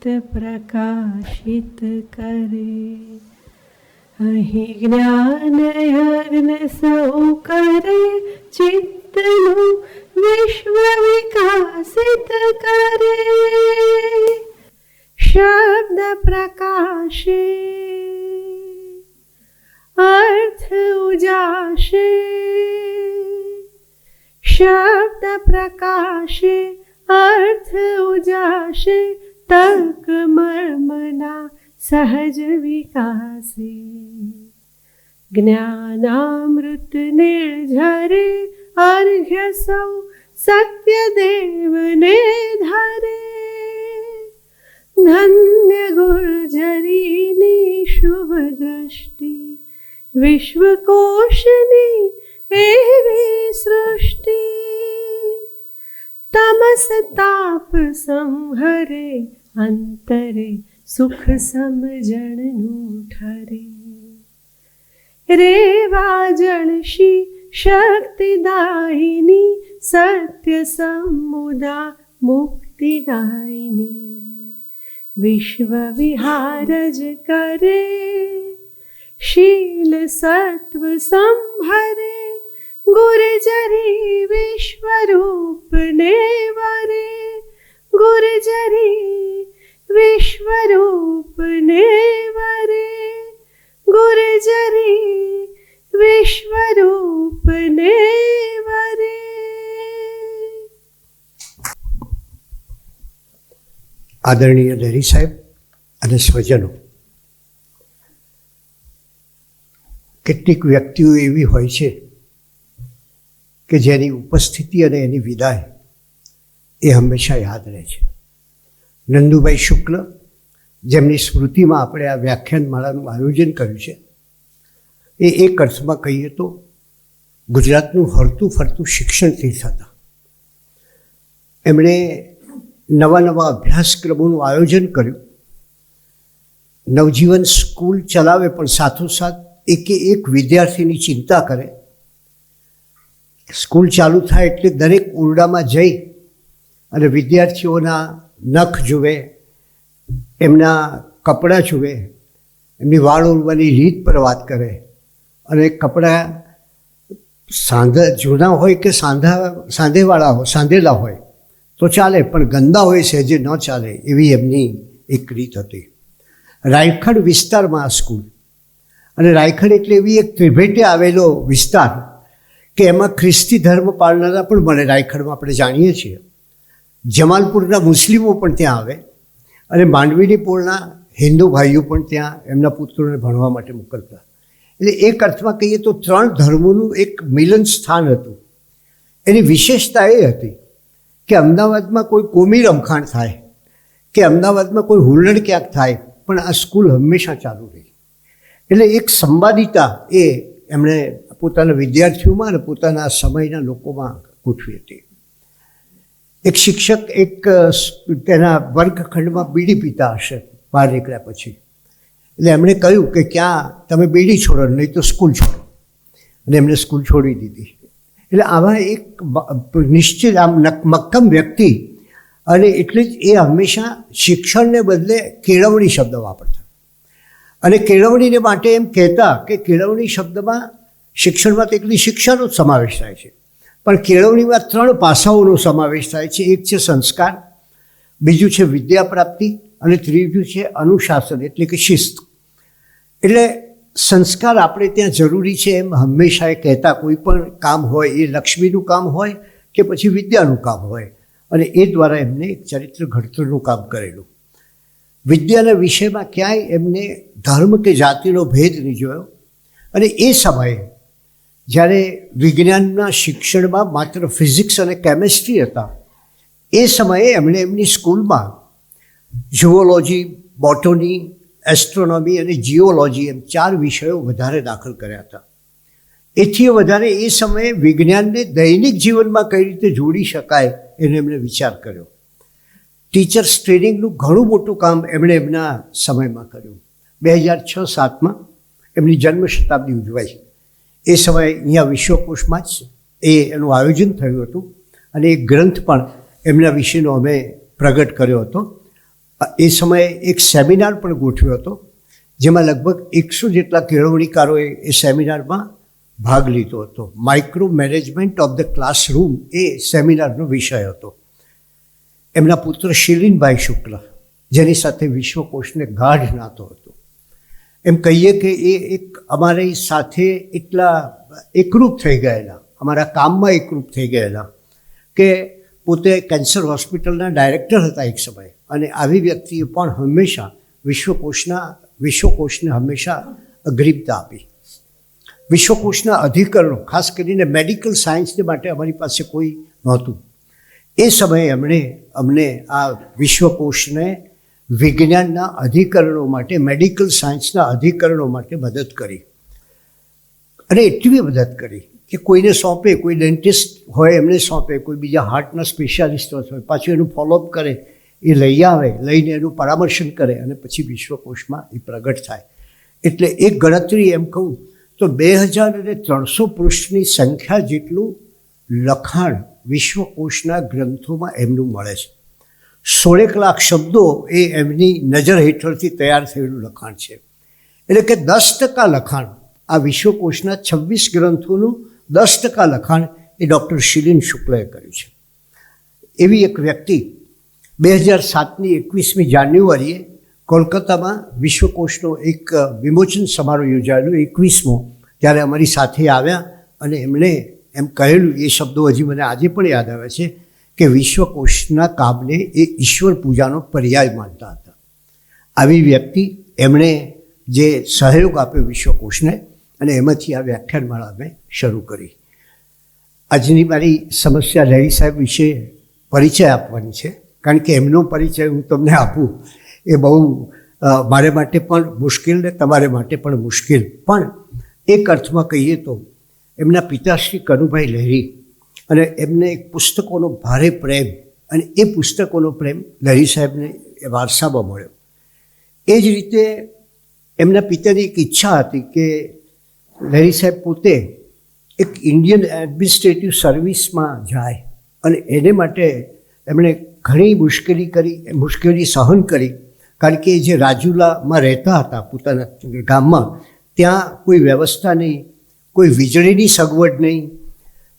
ચિત્ત પ્રકાશિત કરે. અહીં જ્ઞાન યજ્ઞ સૌ કરે, ચિત્તનું વિશ્વ વિકાસિત કરે. શબ્દ પ્રકાશે, અર્થ ઉજાશે. શબ્દ પ્રકાશે, અર્થ ઉજાશે. તર્ક મર્મના સહજ વિકાસે. જ્ઞાનામૃત નિર્ઝરે, અર્ઘ્ય સૌ સત્યદેવને ધરે. ધન્ય ગુર્જરીની શુભ દ્રષ્ટિ, વિશ્વકોશની એવી સૃષ્ટિ. તમસ તાપ સંહરે, અંતરે સુખ સમજણનું ઠરે. રેવા જળશી શક્તિદાયિની, સત્ય સમુદા મુક્તિદાયિની. વિશ્વ વિહાર જ કરે, શીલ સત્વ સંભરે. ગુર્જરી વિશ્વરૂપને વરે. ગુર્જરી વિશ્વરૂપને વરે. ગુર્જરી વિશ્વરૂપને વરે. આદરણીય ડેરી સાહેબ અને સ્વજનો, કેટલીક વ્યક્તિઓ એવી હોય છે કે જેની ઉપસ્થિતિ અને એની વિદાય એ હંમેશા યાદ રહે છે. નંદુભાઈ શુક્લ, જેમની સ્મૃતિમાં આપણે આ વ્યાખ્યાનમાળાનું આયોજન કર્યું છે, એ એક અર્થમાં કહીએ તો ગુજરાતનું હરતું ફરતું શિક્ષણ તીર્થ હતા. એમણે નવા નવા અભ્યાસક્રમોનું આયોજન કર્યું. નવજીવન સ્કૂલ ચલાવે પણ સાથોસાથ એકે એક વિદ્યાર્થીની ચિંતા કરે. સ્કૂલ ચાલુ થાય એટલે દરેક ઓરડામાં જઈ અને વિદ્યાર્થીઓના નખ જુએ, એમના કપડાં જુએ, એમની વાળ ઓળવાની રીત પર વાત કરે. અને કપડાં જૂના હોય કે સાંધેલા હોય તો ચાલે, પણ ગંદા હોય સહેજે ન ચાલે એવી એમની એક રીત હતી. રાયખડ વિસ્તારમાં આ સ્કૂલ, અને રાયખડ એટલે એવી એક ત્રિભેટે આવેલો વિસ્તાર કે એમાં ખ્રિસ્તી ધર્મ પાળનારા પણ મળે. રાયખડમાં આપણે જાણીએ છીએ જમાલપુરના મુસ્લિમો પણ ત્યાં આવે, અને માંડવીની પોળના હિન્દુ ભાઈઓ પણ ત્યાં એમના પુત્રોને ભણવા માટે મોકલતા. એટલે એક અર્થમાં કહીએ તો ત્રણ ધર્મોનું એક મિલન સ્થાન હતું. એની વિશેષતા એ હતી કે અમદાવાદમાં કોઈ કોમી રમખાણ થાય કે અમદાવાદમાં કોઈ હુલ્લડ ક્યાંક થાય, પણ આ સ્કૂલ હંમેશા ચાલુ રહી. એટલે એક સંવાદિતા એ એમણે પોતાના વિદ્યાર્થીઓમાં અને પોતાના સમયના લોકોમાં ગોઠવી હતી. એક શિક્ષક તેના વર્ગખંડમાં બીડી પીતા હશે બહાર નીકળ્યા પછી, એટલે એમણે કહ્યું કે ક્યાં તમે બીડી છોડો, નહીં તો સ્કૂલ છોડો. અને એમણે સ્કૂલ છોડી દીધી. એટલે આવા એક નિશ્ચિત આમ મક્કમ વ્યક્તિ, અને એટલે જ એ હંમેશા શિક્ષણને બદલે કેળવણી શબ્દ વાપરતા. અને કેળવણીને માટે એમ કહેતા કે કેળવણી શબ્દમાં શિક્ષણમાં તો એકલી શિક્ષાનો જ સમાવેશ થાય છે, પણ કેળવણીમાં ત્રણ પાસાઓનો સમાવેશ થાય છે. એક છે સંસ્કાર, બીજું છે વિદ્યા પ્રાપ્તિ, અને ત્રીજું છે અનુશાસન એટલે કે શિસ્ત. એટલે સંસ્કાર આપણે ત્યાં જરૂરી છે એમ હંમેશા એ કહેતા. કોઈ પણ કામ હોય, એ લક્ષ્મીનું કામ હોય કે પછી વિદ્યાનું કામ હોય, અને એ દ્વારા એમને એક ચરિત્ર ઘડતરનું કામ કરેલું. વિદ્યાના વિષયમાં ક્યાંય એમને ધર્મ કે જાતિનો ભેદ નહીં જોયો. અને એ સમયે જ્યારે વિજ્ઞાનના શિક્ષણમાં માત્ર ફિઝિક્સ અને કેમેસ્ટ્રી હતા, એ સમયે એમણે એમની સ્કૂલમાં ઝુઓલોજી, બોટની, એસ્ટ્રોનોમી અને જીઓલોજી એમ 4 વિષયો વધારે દાખલ કર્યા હતા. એથી વધારે એ સમયે વિજ્ઞાનને દૈનિક જીવનમાં કઈ રીતે જોડી શકાય એનો એમણે વિચાર કર્યો. ટીચર્સ ટ્રેનિંગનું ઘણું મોટું કામ એમણે એમના સમયમાં કર્યું. 2006-07માં એમની જન્મ શતાબ્દી ઉજવાઈ. એ સમયે અહીંયા વિશ્વકોશમાં જ એનું આયોજન થયું હતું, અને એક ગ્રંથ પણ એમના વિશેનો અમે પ્રગટ કર્યો હતો. એ સમયે એક સેમિનાર પણ ગોઠવ્યો હતો, જેમાં લગભગ 100 જેટલા કેળવણીકારોએ એ સેમિનારમાં ભાગ લીધો હતો. Micro management of the classroom એ સેમિનારનો વિષય હતો. એમના પુત્ર શિલીનભાઈ શુક્લ, જેની સાથે વિશ્વકોશને ગાઢ નાતો હતો. એમ કહીએ કે એ એક અમારી સાથે એટલા એકરૂપ થઈ ગયેલા, અમારા કામમાં એકરૂપ થઈ ગયેલા કે પોતે કેન્સર હોસ્પિટલના ડાયરેક્ટર હતા એક સમયે, અને આવી વ્યક્તિએ પણ હંમેશા વિશ્વકોશને હંમેશા અગ્રિમતા આપી. વિશ્વકોશના અધિકરણો, ખાસ કરીને મેડિકલ સાયન્સને માટે અમારી પાસે કોઈ નહોતું. એ સમયે એમણે અમને આ વિશ્વકોશને વિજ્ઞાનના અધિકરણો માટે, મેડિકલ સાયન્સના અધિકરણો માટે મદદ કરી. અને એટલી મદદ કરી કે કોઈને સોંપે, કોઈ ડેન્ટિસ્ટ હોય એમને સોંપે, કોઈ બીજા હાર્ટના સ્પેશિયાલિસ્ટ હોય, પાછું એનું ફોલોઅપ કરે, એ લઈ આવે, લઈને એનું પરામર્શન કરે અને પછી વિશ્વકોશમાં એ પ્રગટ થાય. એટલે એક ગણતરી એમ કહું તો 2300 પૃષ્ઠની સંખ્યા જેટલું લખાણ વિશ્વકોશના ગ્રંથોમાં એમનું મળે છે. 16 લાખ શબ્દો એ એમની નજર હેઠળથી તૈયાર થયેલું લખાણ છે. એટલે કે 10% લખાણ, આ વિશ્વકોશના 26 ગ્રંથોનું 10% લખાણ એ ડૉક્ટર શિલીન શુક્લએ કર્યું છે. એવી એક વ્યક્તિ 2007ની 21મી જાન્યુઆરીએ કોલકાતામાં વિશ્વકોશનો એક વિમોચન સમારોહ યોજાયેલો, 21મો, ત્યારે અમારી સાથે આવ્યા અને એમણે એમ કહેલું, એ શબ્દો હજી મને આજે પણ યાદ આવે છે, કે વિશ્વકોશના કામને એ ઈશ્વર પૂજાનો પર્યાય માનતા હતા. આવી વ્યક્તિ એમણે જે સહયોગ આપ્યો વિશ્વકોશને, અને એમાંથી આ વ્યાખ્યાનમાળા મેં શરૂ કરી. આજની મારી સમસ્યા લહેરી સાહેબ વિશે પરિચય આપવાની છે, કારણ કે એમનો પરિચય હું તમને આપું એ બહુ મારે માટે પણ મુશ્કેલ ને તમારે માટે પણ મુશ્કેલ. પણ એક અર્થમાં કહીએ તો એમના પિતા શ્રી કનુભાઈ લહેરી, અને એમને એક પુસ્તકોનો ભારે પ્રેમ, અને એ પુસ્તકોનો પ્રેમ લહેરી સાહેબને એ વારસામાં મળ્યો. એ જ રીતે એમના પિતાની એક ઈચ્છા હતી કે લહેરી સાહેબ પોતે એક ઇન્ડિયન એડમિનિસ્ટ્રેટિવ સર્વિસમાં જાય, અને એને માટે એમણે ઘણી મુશ્કેલી સહન કરી. કારણ કે જે રાજુલામાં રહેતા હતા પોતાના ગામમાં, ત્યાં કોઈ વ્યવસ્થા નહીં, કોઈ વીજળીની સગવડ નહીં,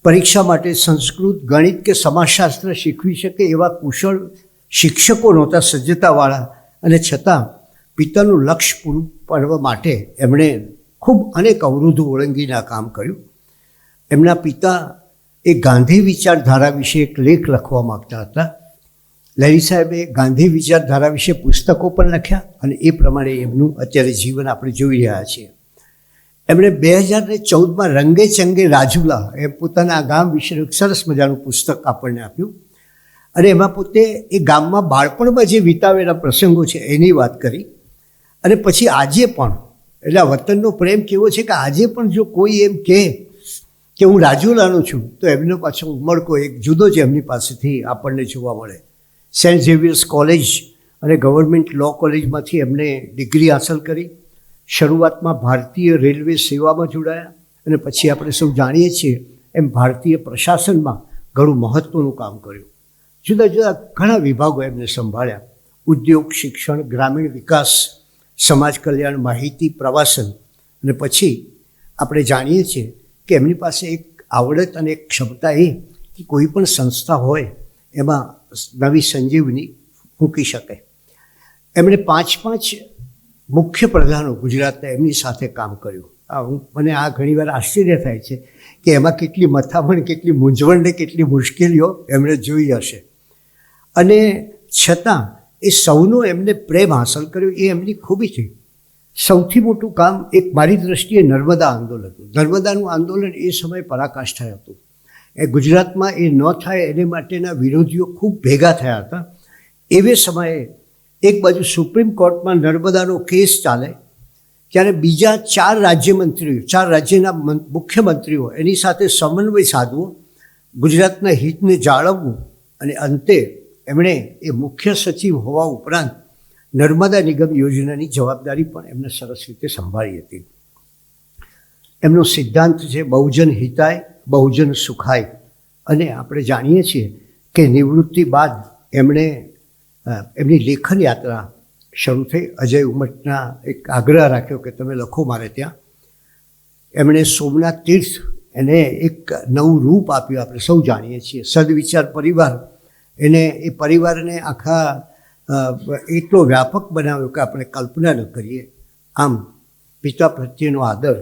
પરીક્ષા માટે સંસ્કૃત, ગણિત કે સમાજશાસ્ત્ર શીખવી શકે એવા કુશળ શિક્ષકો નહોતા, સજ્જતાવાળા. અને છતાં પિતાનું લક્ષ્ય પૂરું પાડવા માટે એમણે ખૂબ અનેક અવરોધો ઓળંગીને આ કામ કર્યું. એમના પિતા એ ગાંધી વિચારધારા વિશે એક લેખ લખવા માગતા હતા. લહેરી સાહેબે ગાંધી વિચારધારા વિશે પુસ્તકો પણ લખ્યા, અને એ પ્રમાણે એમનું અત્યારે જીવન આપણે જોઈ રહ્યા છીએ. એમણે 2014માં રંગે ચંગે રાજુલા એ પોતાના ગામ વિશે એક સરસ મજાનું પુસ્તક આપણને આપ્યું, અને એમાં પોતે એ ગામમાં બાળપણમાં જે વિતાવેલા પ્રસંગો છે એની વાત કરી. અને પછી આજે પણ, એટલે આ વતનનો પ્રેમ કેવો છે કે આજે પણ જો કોઈ એમ કહે કે હું રાજુલાનો છું, તો એમનો પાછો ઉમળકો એક જુદો જ એમની પાસેથી આપણને જોવા મળે. સેન્ટ ઝેવિયર્સ કોલેજ અને ગવર્મેન્ટ લો કોલેજમાંથી એમણે ડિગ્રી હાંસલ કરી. શરૂઆતમાં ભારતીય રેલવે સેવામાં જોડાયા, અને પછી આપણે સૌ જાણીએ છીએ એમ ભારતીય પ્રશાસનમાં ઘણું મહત્ત્વનું કામ કર્યું. જુદા જુદા ઘણા વિભાગો એમને સંભાળ્યા: ઉદ્યોગ, શિક્ષણ, ગ્રામીણ વિકાસ, સમાજ કલ્યાણ, માહિતી, પ્રવાસન. અને પછી આપણે જાણીએ છીએ કે એમની પાસે એક આવડત અને એક ક્ષમતા એ કે કોઈ પણ સંસ્થા હોય એમાં નવી સંજીવની મૂકી શકે. એમણે 5 મુખ્ય પ્રધાનો ગુજરાતના એમની સાથે કામ કર્યું. મને આ ઘણીવાર આશ્ચર્ય થાય છે કે એમાં કેટલી મથામણ, કેટલી મૂંઝવણ ને કેટલી મુશ્કેલીઓ એમણે જોઈ હશે. અને છતાં એ સૌનો એમને પ્રેમ હાંસલ કર્યો, એ એમની ખૂબી છે. સૌથી મોટું કામ એક મારી દ્રષ્ટિએ નર્મદા આંદોલન હતું. નર્મદાનું આંદોલન એ સમયે પરાકાષ્ઠા હતું. એ ગુજરાતમાં એ ન થાય એને માટેના વિરોધીઓ ખૂબ ભેગા થયા હતા. એવે સમયે એક બાજુ સુપ્રીમ કોર્ટમાં નર્મદાનો કેસ ચાલે, ત્યારે બીજા 4 રાજ્યમંત્રીઓ, 4 રાજ્યના મુખ્યમંત્રીઓ એની સાથે સમન્વય સાધવો, ગુજરાતના હિતને જાળવવું, અને અંતે એમણે એ મુખ્ય સચિવ હોવા ઉપરાંત નર્મદા નિગમ યોજનાની જવાબદારી પણ એમને સરસ રીતે સંભાળી હતી. એમનો સિદ્ધાંત છે બહુજન હિતાય બહુજન સુખાય. અને આપણે જાણીએ છીએ કે નિવૃત્તિ બાદ એમણે એમની લેખન યાત્રા શરૂ થઈ. અજય ઉમટના એક આગ્રહ રાખ્યો કે તમે લખો મારે ત્યાં. એમણે સોમનાથ તીર્થ એને એક નવું રૂપ આપ્યું. આપણે સૌ જાણીએ છીએ સદવિચાર પરિવાર, એને એ પરિવારને આખા એટલો વ્યાપક બનાવ્યો કે આપણે કલ્પના ન કરીએ. આમ પિતા પ્રત્યેનો આદર,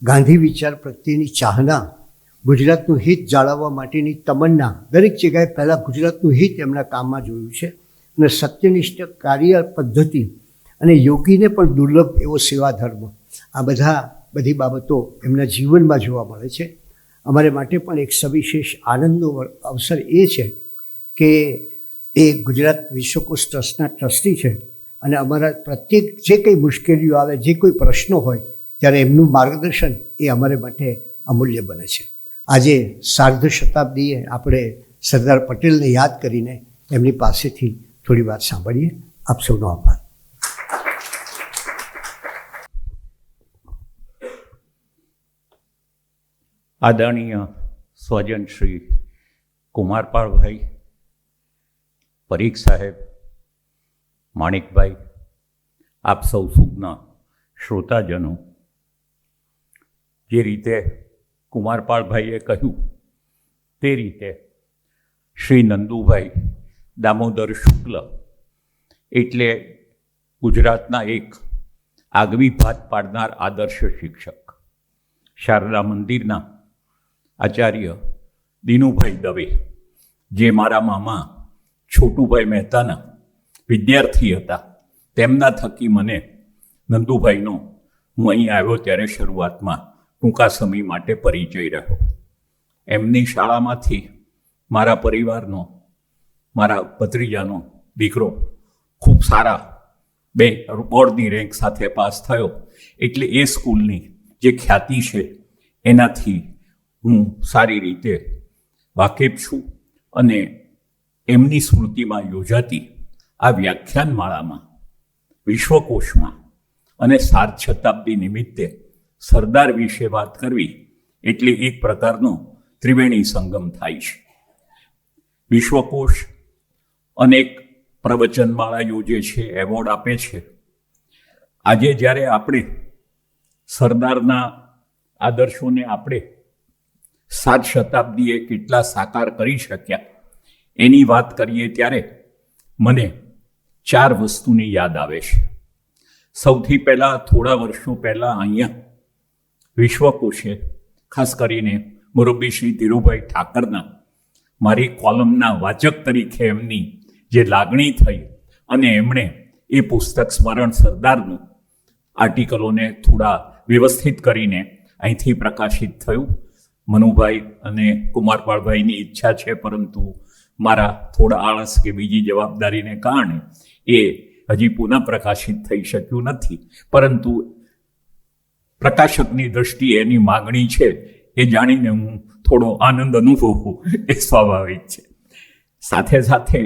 ગાંધી વિચાર પ્રત્યેની ચાહના, ગુજરાતનું હિત જાળવવા માટેની તમન્ના, દરેક જગ્યાએ પહેલાં ગુજરાતનું હિત એમના કામમાં જોયું છે. અને સત્યનિષ્ઠ કાર્ય પદ્ધતિ અને યોગીને પણ દુર્લભ એવો સેવા ધર્મ, આ બધી બાબતો એમના જીવનમાં જોવા મળે છે. અમારે માટે પણ એક સવિશેષ આનંદનો અવસર એ છે કે એ ગુજરાત વિશ્વકોશ ટ્રસ્ટના ટ્રસ્ટી છે અને અમારા પ્રત્યેક જે કંઈ મુશ્કેલીઓ આવે, જે કોઈ પ્રશ્નો હોય, ત્યારે એમનું માર્ગદર્શન એ અમારે માટે અમૂલ્ય બને છે. આજે સાર્ધ શતાબ્દીએ આપણે સરદાર પટેલને યાદ કરીને એમની પાસેથી થોડી વાત સાંભળીએ. આપ સૌનો આભાર. આદરણીય સ્વજન શ્રી કુમારપાળભાઈ, પરીખ સાહેબ, માણિકભાઈ, આપ સૌ સુજ્ઞ શ્રોતાજનો, જે રીતે કુમારપાળભાઈએ કહ્યું તે રીતે શ્રી નંદુભાઈ દામોદર શુક્લ એટલે ગુજરાતના એક આગવી ભાત પાડનાર આદર્શ શિક્ષક, શારદા મંદિરના આચાર્ય દિનુભાઈ દવે, જે મારા મામા છોટુભાઈ મહેતાના વિદ્યાર્થી હતા, તેમના થકી મને નંદુભાઈનો હું અહીં આવ્યો ત્યારે શરૂઆતમાં ટૂંકા સમય માટે પરિચય રહ્યો. એમની શાળામાંથી મારા પરિવારનો, મારા ભત્રીજાનો દીકરો ખૂબ સારા બોર્ડની રેન્ક સાથે પાસ થયો. એટલે એ સ્કૂલની જે ખ્યાતિ છે એનાથી હું સારી રીતે વાકેફ છું. અને એમની સ્મૃતિમાં યોજાતી આ વ્યાખ્યાનમાળામાં વિશ્વકોશમાં અને સાર્ધ શતાબ્દી નિમિત્તે સરદાર વિશે વાત કરવી એટલે એક પ્રકારનો ત્રિવેણી સંગમ થાય છે. વિશ્વકોશ અનેક પ્રવચનમાળા યોજે છે, એવોર્ડ આપે છે. આજે જ્યારે આપણે સરદારના આદર્શોને આપણે સાત શતાબ્દીએ કેટલા સાકાર કરી શક્યા એની વાત કરીએ ત્યારે મને 4 વસ્તુની યાદ આવે છે. સૌથી પહેલાં થોડા વર્ષો પહેલાં અહીંયા વિશ્વકોશે ખાસ કરીને મુરબ્બી શ્રી ધીરુભાઈ ઠાકરના મારી કોલમના વાચક તરીકે એમની જે લાગણી થઈ અને એમણે એ પુસ્તક સ્મરણ સરદારનું આર્ટિકલોને થોડા વ્યવસ્થિત કરીને અહીંથી પ્રકાશિત થયું. મનુભાઈ અને કુમારપાળભાઈની ઈચ્છા છે, પરંતુ મારા થોડા આળસ કે બીજી જવાબદારીને કારણે એ હજી પુનઃ પ્રકાશિત થઈ શક્યું નથી. પરંતુ પ્રકાશકની દ્રષ્ટિએ એની માગણી છે એ જાણીને હું થોડો આનંદ અનુભવું એ સ્વાભાવિક છે. સાથે સાથે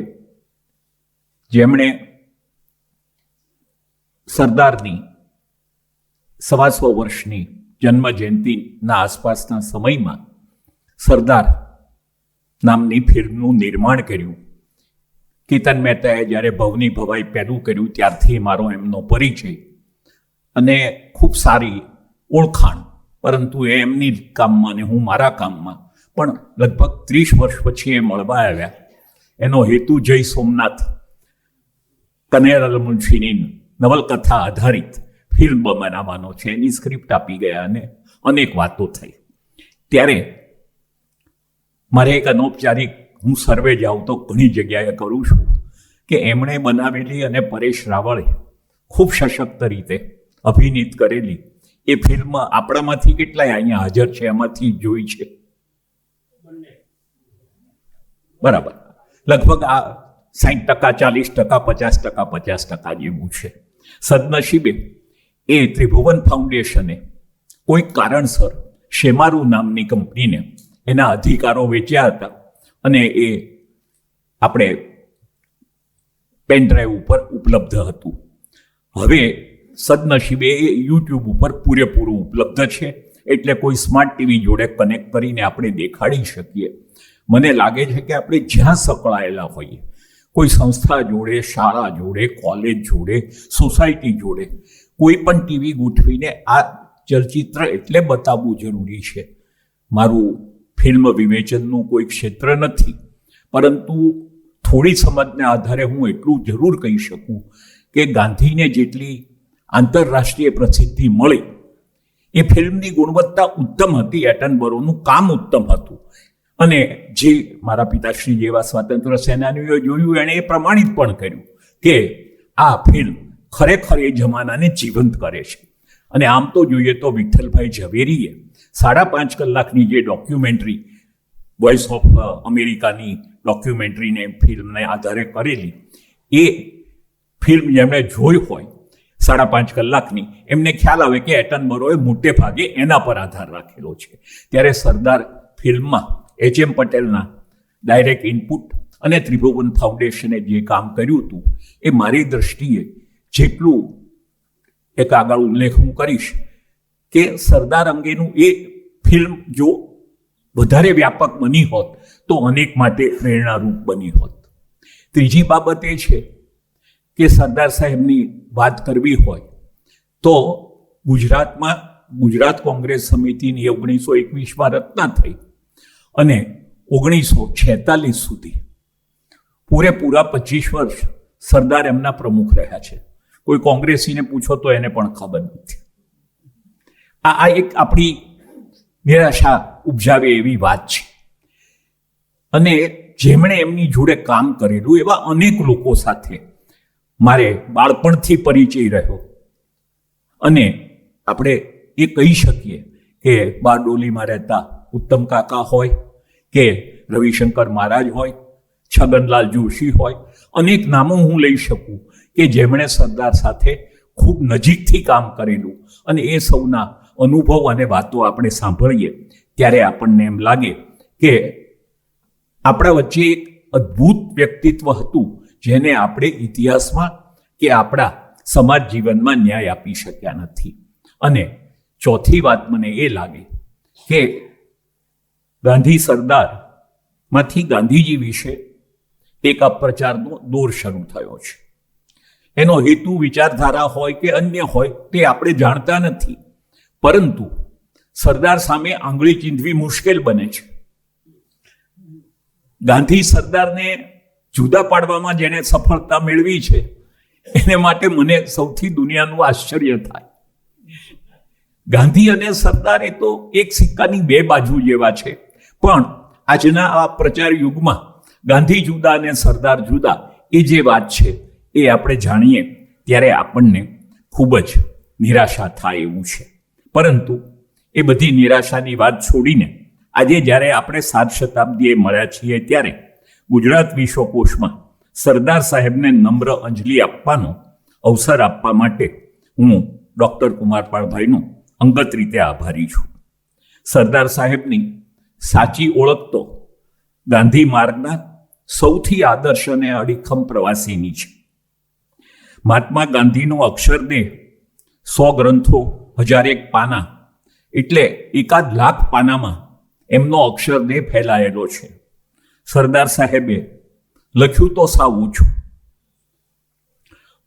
જેમણે સરદારની 125 વર્ષની જન્મ જયંતિના આસપાસના સમયમાં સરદાર નામની ફિલ્મનું નિર્માણ કર્યું. કેતન મહેતાએ જ્યારે ભવની ભવાઈ પહેલું કર્યું ત્યારથી મારો એમનો પરિચય અને ખૂબ સારી ઓળખાણ. પરંતુ એ એમની કામમાં ને હું મારા કામમાં પણ લગભગ 30 વર્ષ પછી એ મળવા આવ્યા. એનો હેતુ જય સોમનાથ કનૈયાલાલ મુનશીની નવલકથા આધારિત ફિલ્મ બનાવવાનો છે. એની સ્ક્રિપ્ટ આપી ગયા અને અનેક વાતો થઈ. ત્યારે મારે એક અનૌપચારિક, હું સર્વે જાઉં તો ઘણી જગ્યાએ કરું છું, કે એમણે બનાવેલી અને પરેશ રાવળે ખૂબ સશક્ત રીતે અભિનીત કરેલી એ ફિલ્મ આપણામાંથી કેટલાય અહીંયા હાજર છે એમાંથી જોઈ છે? બરાબર, લગભગ આ 60%, 40%, 50% જેવું છે. સદનસીબે એ ત્રિભુવન ફાઉન્ડેશને કોઈ કારણસર શેમારુ નામની કંપનીને એના અધિકારો વેચ્યા હતા અને એ આપણે પેનડ્રાઈવ ઉપર ઉપલબ્ધ હતું. હવે સદનસીબે એ યુટ્યુબ ઉપર પૂરેપૂરું ઉપલબ્ધ છે, એટલે કોઈ સ્માર્ટ ટીવી જોડે કનેક્ટ કરીને આપણે દેખાડી શકીએ. મને લાગે છે કે આપણે જ્યાં સંકળાયેલા હોઈએ, કોઈ સંસ્થા જોડે, શાળા જોડે, કોલેજ જોડે, સોસાયટી જોડે કોઈ પણ ટીવી ગોઠવીને આ ચલચિત્ર એટલે બતાવવું જરૂરી છે. મારું ફિલ્મ વિવેચનનું કોઈ ક્ષેત્ર નથી, પરંતુ થોડી સમજને આધારે હું એટલું જરૂર કહી શકું કે ગાંધીને જેટલી આંતરરાષ્ટ્રીય પ્રસિદ્ધિ મળી એ ફિલ્મની ગુણવત્તા ઉત્તમ હતી, એટનબરોનું કામ ઉત્તમ હતું, અને જે મારા પિતાશ્રી જેવા સ્વાતંત્ર્ય સેનાનીઓએ જોયું એણે એ પ્રમાણિત પણ કર્યું કે આ ફિલ્મ ખરેખર એ જમાનાને જીવંત કરે છે. અને આમ તો જોઈએ તો વિઠ્ઠલભાઈ ઝવેરીએ 5.5 કલાકની જે ડોક્યુમેન્ટરી વોઇસ ઓફ અમેરિકાની ડોક્યુમેન્ટરીને ફિલ્મને આધારે કરેલી, એ ફિલ્મ જેમણે જોઈ હોય 5.5 કલાકની, એમને ખ્યાલ આવે કે એટનબરોએ મોટે ભાગે એના પર આધાર રાખેલો છે. ત્યારે સરદાર ફિલ્મમાં H.M. પટેલના ડાયરેક્ટ ઇનપુટ અને ત્રિભુવન ફાઉન્ડેશને જે કામ કર્યું હતું એ મારી દ્રષ્ટિએ જેટલું એક આગળ ઉલ્લેખ હું કરીશ કે સરદાર અંગેનું એ ફિલ્મ જો વધારે વ્યાપક બની હોત તો અનેક માટે પ્રેરણારૂપ બની હોત. ત્રીજી બાબત એ છે કે સરદાર સાહેબની વાત કરવી હોય તો ગુજરાતમાં ગુજરાત કોંગ્રેસ સમિતિની 1921માં રચના થઈ અને 1946 સુધી પૂરેપૂરા 25 વર્ષ સરદાર એમના પ્રમુખ રહ્યા છે. કોઈ કોંગ્રેસીને પૂછો તો એને પણ ખબર નથી. આ એક આપણી નિરાશા ઉપજાવે એવી વાત છે. અને જેમણે એમની જોડે કામ કરેલું એવા અનેક લોકો સાથે મારે બાળપણથી પરિચય રહ્યો, અને આપણે એ કહી શકીએ કે બારડોલીમાં રહેતા ઉત્તમ કાકા હોય કે રવિશંકર મહારાજ હોય, છગનલાલ જોશી હોય, અનેક નામો હું લઈ શકું કે જેમણે સરદાર સાથે ખૂબ નજીકથી કામ કરેલું, અને એ સૌના અનુભવ અને વાતો આપણે સાંભળીએ ત્યારે આપણને એમ લાગે કે આપણા વચ્ચે એક અદ્ભુત વ્યક્તિત્વ હતું જેને આપણે ઇતિહાસમાં કે આપણા સમાજ જીવનમાં ન્યાય આપી શક્યા નથી. અને ચોથી વાત મને એ લાગે કે ગાંધી સરદારમાંથી ગાંધીજી વિશે એક અપપ્રચારનો દોર શરૂ થયો છે. એનો હેતુ વિચારધારા હોય કે અન્ય હોય તે આપણે જાણતા નથી, પરંતુ સરદાર સામે આંગળી ચીંધવી મુશ્કેલ બને છે. ગાંધી સરદારને જુદા પાડવામાં જેને સફળતા મેળવી છે એને માટે મને સૌથી દુનિયાનું આશ્ચર્ય થાય. ગાંધી અને સરદાર એ તો એક સિક્કાની બે બાજુ જેવા છે, પણ આજના આ પ્રચાર યુગમાં ગાંધી જુદા અને સરદાર જુદા એ જે વાત છે એ આપણે જાણીએ ત્યારે આપણને ખૂબ જ નિરાશા થાય એવું છે. પરંતુ એ બધી નિરાશાની વાત છોડીને આજે જ્યારે આપણે 7 શતાબ્દીએ મળ્યા છીએ ત્યારે ગુજરાત વિશ્વકોશમાં સરદાર સાહેબને નમ્ર અંજલિ આપવાનો અવસર આપવા માટે હું ડૉક્ટર કુમારપાળભાઈનો અંગત રીતે આભારી છું. સરદાર સાહેબની સાચી ઓળખ તો ગાંધી માર્ગના સૌથી આદર્શ અને અડીખમ પ્રવાસીની છે. મહાત્મા ગાંધીનો અક્ષરદેહ 100 ગ્રંથો, 1001 પાના એટલે 1,00,000 પાનામાં એમનો અક્ષરદેહ ફેલાયેલો છે. સરદાર સાહેબે લખ્યું તો સાવ ઓછું,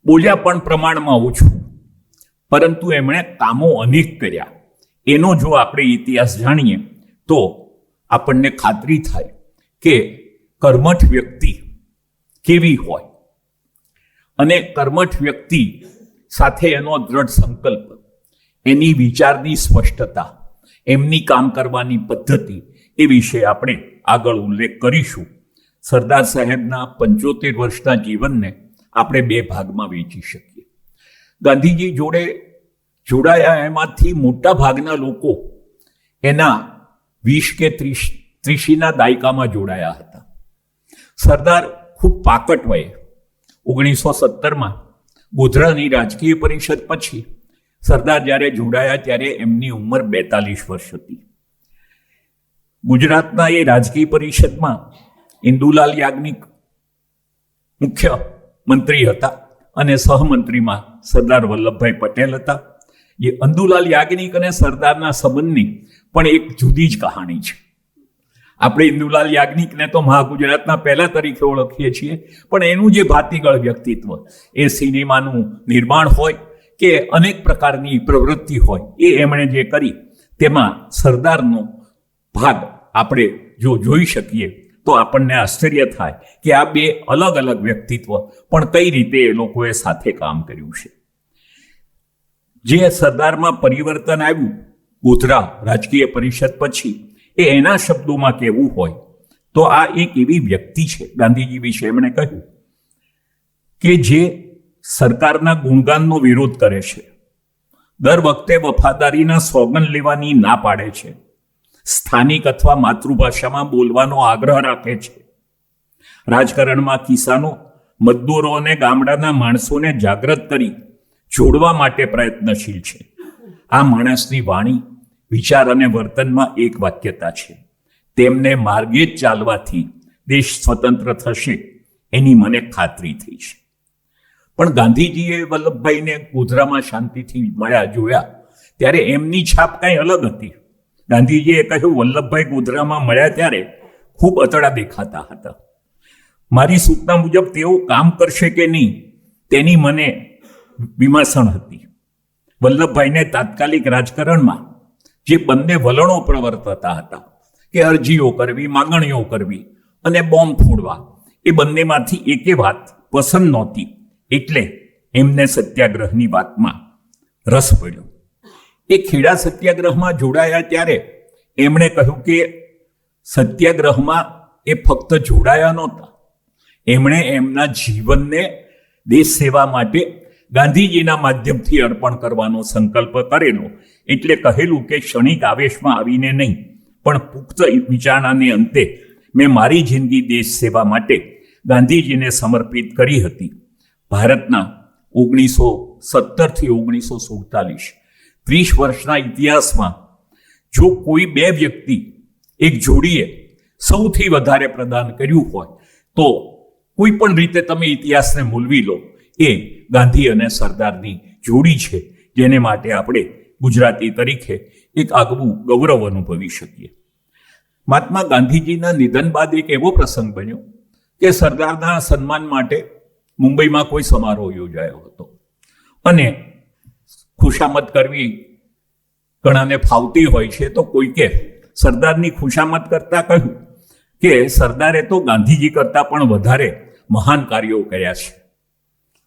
બોલ્યા પણ પ્રમાણમાં ઓછું, પરંતુ એમણે કામો અનેક કર્યા. એનો જો આપણે ઇતિહાસ જાણીએ તો આપણને ખાતરી થાય કે કર્મઠ વ્યક્તિ કેવી હોય, અને કર્મઠ વ્યક્તિ સાથે એનો દ્રઢ સંકલ્પ, એની વિચારની સ્પષ્ટતા, એમની કામ કરવાની પદ્ધતિ એ વિશે આપણે આગળ ઉલ્લેખ કરીશું. સરદાર સાહેબના 75 વર્ષના જીવનને આપણે 2 ભાગમાં વહેંચી શકીએ. ગાંધીજી જોડે જોડાયા એમાંથી મોટા ભાગના લોકો એના 20 કે 30ના દાયકામાં જોડાયા હતા. સરદાર ખૂબ પાકટ વયે 1917માં ગોધરાની રાજકીય પરિષદ પછી સરદાર જ્યારે જોડાયા ત્યારે એમની ઉંમર 42 વર્ષ હતી. ગુજરાતના એ રાજકીય પરિષદમાં ઇન્દુલાલ યાજ્ઞિક મુખ્ય મંત્રી હતા અને સહમંત્રીમાં સરદાર વલ્લભભાઈ પટેલ હતા. એ ઇન્દુલાલ યાજ્ઞિક અને સરદારના સંબંધની પણ એક જુદી જ કહાણી છે. આપણે ઇન્દુલાલ યાજ્ઞિકને તો મહાગુજરાતના પહેલા તરીકે ઓળખીએ છીએ, પણ એનું જે ભાતીગળ વ્યક્તિત્વ, એ સિનેમાનું નિર્માણ હોય કે અનેક પ્રકારની પ્રવૃત્તિ હોય, એ એમણે જે કરી તેમાં સરદારનો ભાગ આપણે જો જોઈ શકીએ તો આપણને આશ્ચર્ય થાય કે આ બે અલગ અલગ વ્યક્તિત્વ પણ કઈ રીતે એ લોકોએ સાથે કામ કર્યું છે. જે સરદારમાં પરિવર્તન આવ્યું ગોધરા રાજકીય પરિષદ પછી, એ એના શબ્દોમાં કહેવું હોય તો આ એક એવી વ્યક્તિ છે, ગાંધીજી વિશે એમણે કહ્યું કે જે સરકારના ગુણગાનનો વિરોધ કરે છે, દર વખતે વફાદારીના સોગંદ લેવાની ના પાડે છે, સ્થાનિક અથવા માતૃભાષામાં બોલવાનો આગ્રહ રાખે છે, રાજકારણમાં કિસાનો, મજદૂરો અને ગામડાના માણસોને જાગૃત કરી જોડવા માટે પ્રયત્નશીલ છે. આ માણસની વાણી, વિચાર અને વર્તનમાં એક વાક્યતા છે. તેમને માર્ગે જ ચાલવાથી દેશ સ્વતંત્ર થશે એની મને ખાતરી થઈ છે. પણ ગાંધીજીએ વલ્લભભાઈને ગોધરામાં શાંતિથી મળ્યા જોયા ત્યારે એમની છાપ કંઈ અલગ હતી. ગાંધીજીએ કહ્યું, વલ્લભભાઈ ગોધરામાં મળ્યા ત્યારે ખૂબ અતડા દેખાતા હતા. મારી સૂચના મુજબ તેઓ કામ કરશે કે નહીં તેની મને વિમર્શણ હતી. વલ્લભભાઈને તાત્કાલિક રાજકારણમાં જે બંને વલણો પ્રવર્તતા હતા કે અરજીઓ કરવી, માંગણીઓ કરવી અને બોમ્બ ફોડવા, એ બંનેમાંથી એકે વાત પસંદ નહોતી. એટલે એમને સત્યાગ્રહની વાતમાં રસ પડ્યો. એ ખેડા સત્યાગ્રહમાં જોડાયા ત્યારે એમણે કહ્યું કે સત્યાગ્રહમાં એ ફક્ત જોડાયા નહોતા, એમણે એમના જીવનને દેશ સેવા માટે ગાંધીજીના માધ્યમથી અર્પણ કરવાનો સંકલ્પ કરેલો. એટલે કહેલું કે ક્ષણિક આવેશમાં આવીને નહીં પણ પુખ્ત વિચારણાને અંતે મેં મારી જિંદગી દેશ સેવા માટે ગાંધીજીને સમર્પિત કરી હતી. ભારતના 1917 થી 1947 30 વર્ષના ઇતિહાસમાં જો કોઈ બે વ્યક્તિ, એક જોડીએ સૌથી વધારે પ્રદાન કર્યું હોય તો કોઈ પણ રીતે તમે ઇતિહાસને મૂલવી લો, એ ગાંધી અને સરદારની જોડી છે, જેને માટે આપણે ગુજરાતી તરીકે એક આગવું ગૌરવ અનુભવી શકીએ. મહાત્મા ગાંધીજીના નિધન બાદ એક એવો પ્રસંગ બન્યો કે સરદારના સન્માન માટે મુંબઈમાં કોઈ સમારોહ યોજાયો હતો અને ખુશામત કરવી ઘણાને ફાવતી હોય છે, તો કોઈકે સરદારની ખુશામત કરતા કહ્યું કે સરદારે તો ગાંધીજી કરતાં પણ વધારે મહાન કાર્યો કર્યા છે.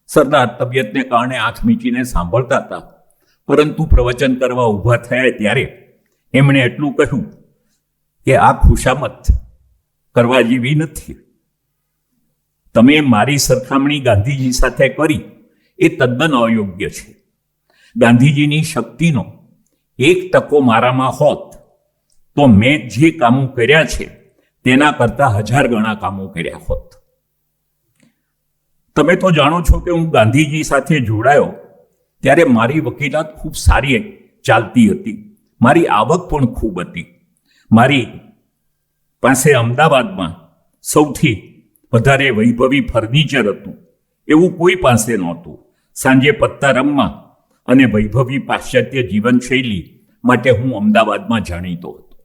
સરદાર તબિયતને કારણે આંખ મીચીને સાંભળતા હતા, પરંતુ પ્રવચન કરવા ઊભા થયા ત્યારે એમણે એટલું કહ્યું કે આ ખુશામત કરવા જેવી નથી. તમે મારી સરખામણી ગાંધીજી સાથે કરી એ તદ્દન અયોગ્ય છે. ગાંધીજીની શક્તિનો 1% મારામાં હોત તો મેં જે કામો કર્યા છે તેના કરતાં 1000 ગણા કામો કર્યા હોત. તમે તો જાણો છો કે હું ગાંધીજી સાથે જોડાયો ત્યારે મારી વકીલાત ખૂબ સારી ચાલતી હતી, મારી આવક પણ ખૂબ હતી. મારી પાસે અમદાવાદમાં સૌથી વધારે વૈભવી ફર્નિચર હતું, એવું કોઈ પાસે નહોતું. સાંજે પત્તા રમવા અને વૈભવી પાશ્ચાત્ય જીવનશૈલી માટે હું અમદાવાદમાં જાણીતો હતો.